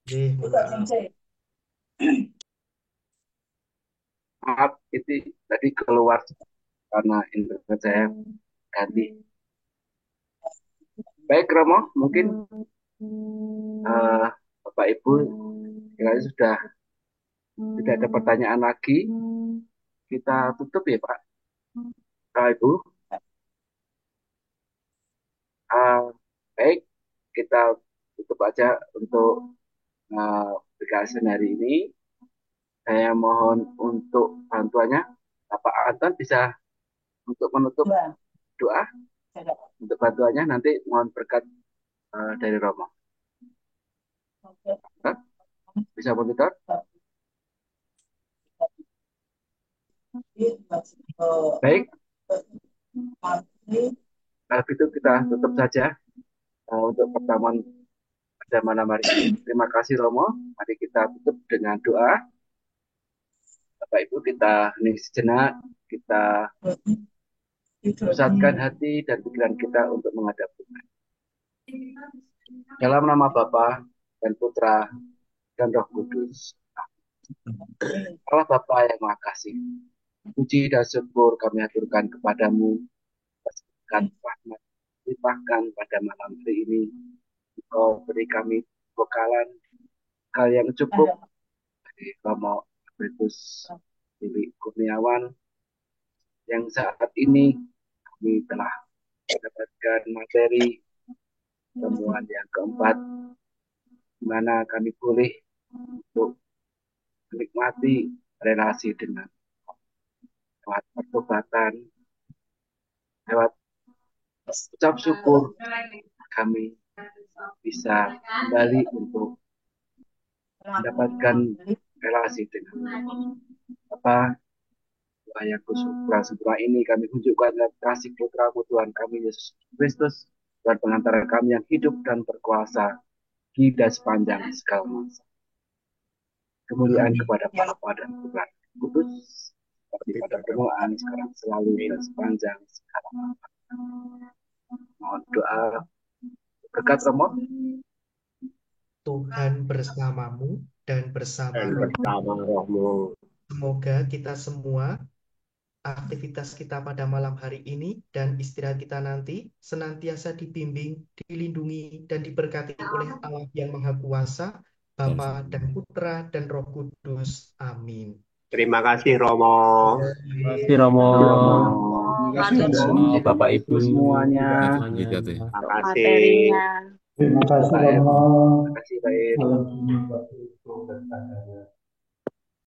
Mohon Juga maaf. Cincin. Maaf, itu tadi keluar karena internet saya ganti. Baik, Romo, mungkin Bapak Ibu kira sudah tidak ada pertanyaan lagi. Kita tutup ya, Pak. Bapak Ibu. Ah, baik, kita tutup aja untuk PKSN hari ini. Saya mohon untuk bantuannya. Bapak Anton bisa untuk menutup Dua. doa Sudah. untuk bantuannya. Nanti mohon berkat dari Romo. Oke. Bisa monitor? Baik, kalau gitu kita tutup saja untuk pertemuan pada malam hari ini. Terima kasih Romo. Mari kita tutup dengan doa. Bapak Ibu, kita hening sejenak, kita pusatkan hati dan pikiran kita untuk menghadap Tuhan. Dalam nama Bapa dan Putra dan Roh Kudus. Allah Bapa yang Maha Kasih. Puji dan syukur kami aturkan kepadamu atas berkat rahmat limpahkan pada malam hari ini. Engkau beri kami bekalan yang cukup dari Romo Albertus Lili Kurniawan yang saat ini kami telah mendapatkan materi temuan yang keempat di mana kami boleh untuk menikmati relasi dengan lewat pertobatan, lewat ucap syukur kami bisa kembali untuk mendapatkan relasi dengan apa yang sempurna ini kami tunjukkan kasih putramu Tuhan kami Yesus Kristus dan pengantar kami yang hidup dan berkuasa di sepanjang segala masa. Kemuliaan kepada Bapa dan Putra Kudus seperti pada permulaan sekarang selalu dan sepanjang segala masa. Mohon doa berkat Romo. Tuhan bersamamu dan bersama rohmu. Semoga kita semua aktivitas kita pada malam hari ini dan istirahat kita nanti senantiasa dibimbing, dilindungi, dan diberkati oleh Allah yang Maha Kuasa, Bapa dan Putra dan Roh Kudus. Amin. Terima kasih Romo. Terima kasih Romo. Terima kasih Romo. Bapak Ibu semuanya. Terima kasih. Materinya. Terima kasih Baik. Romo. Terima kasih baik. Salam sejahtera.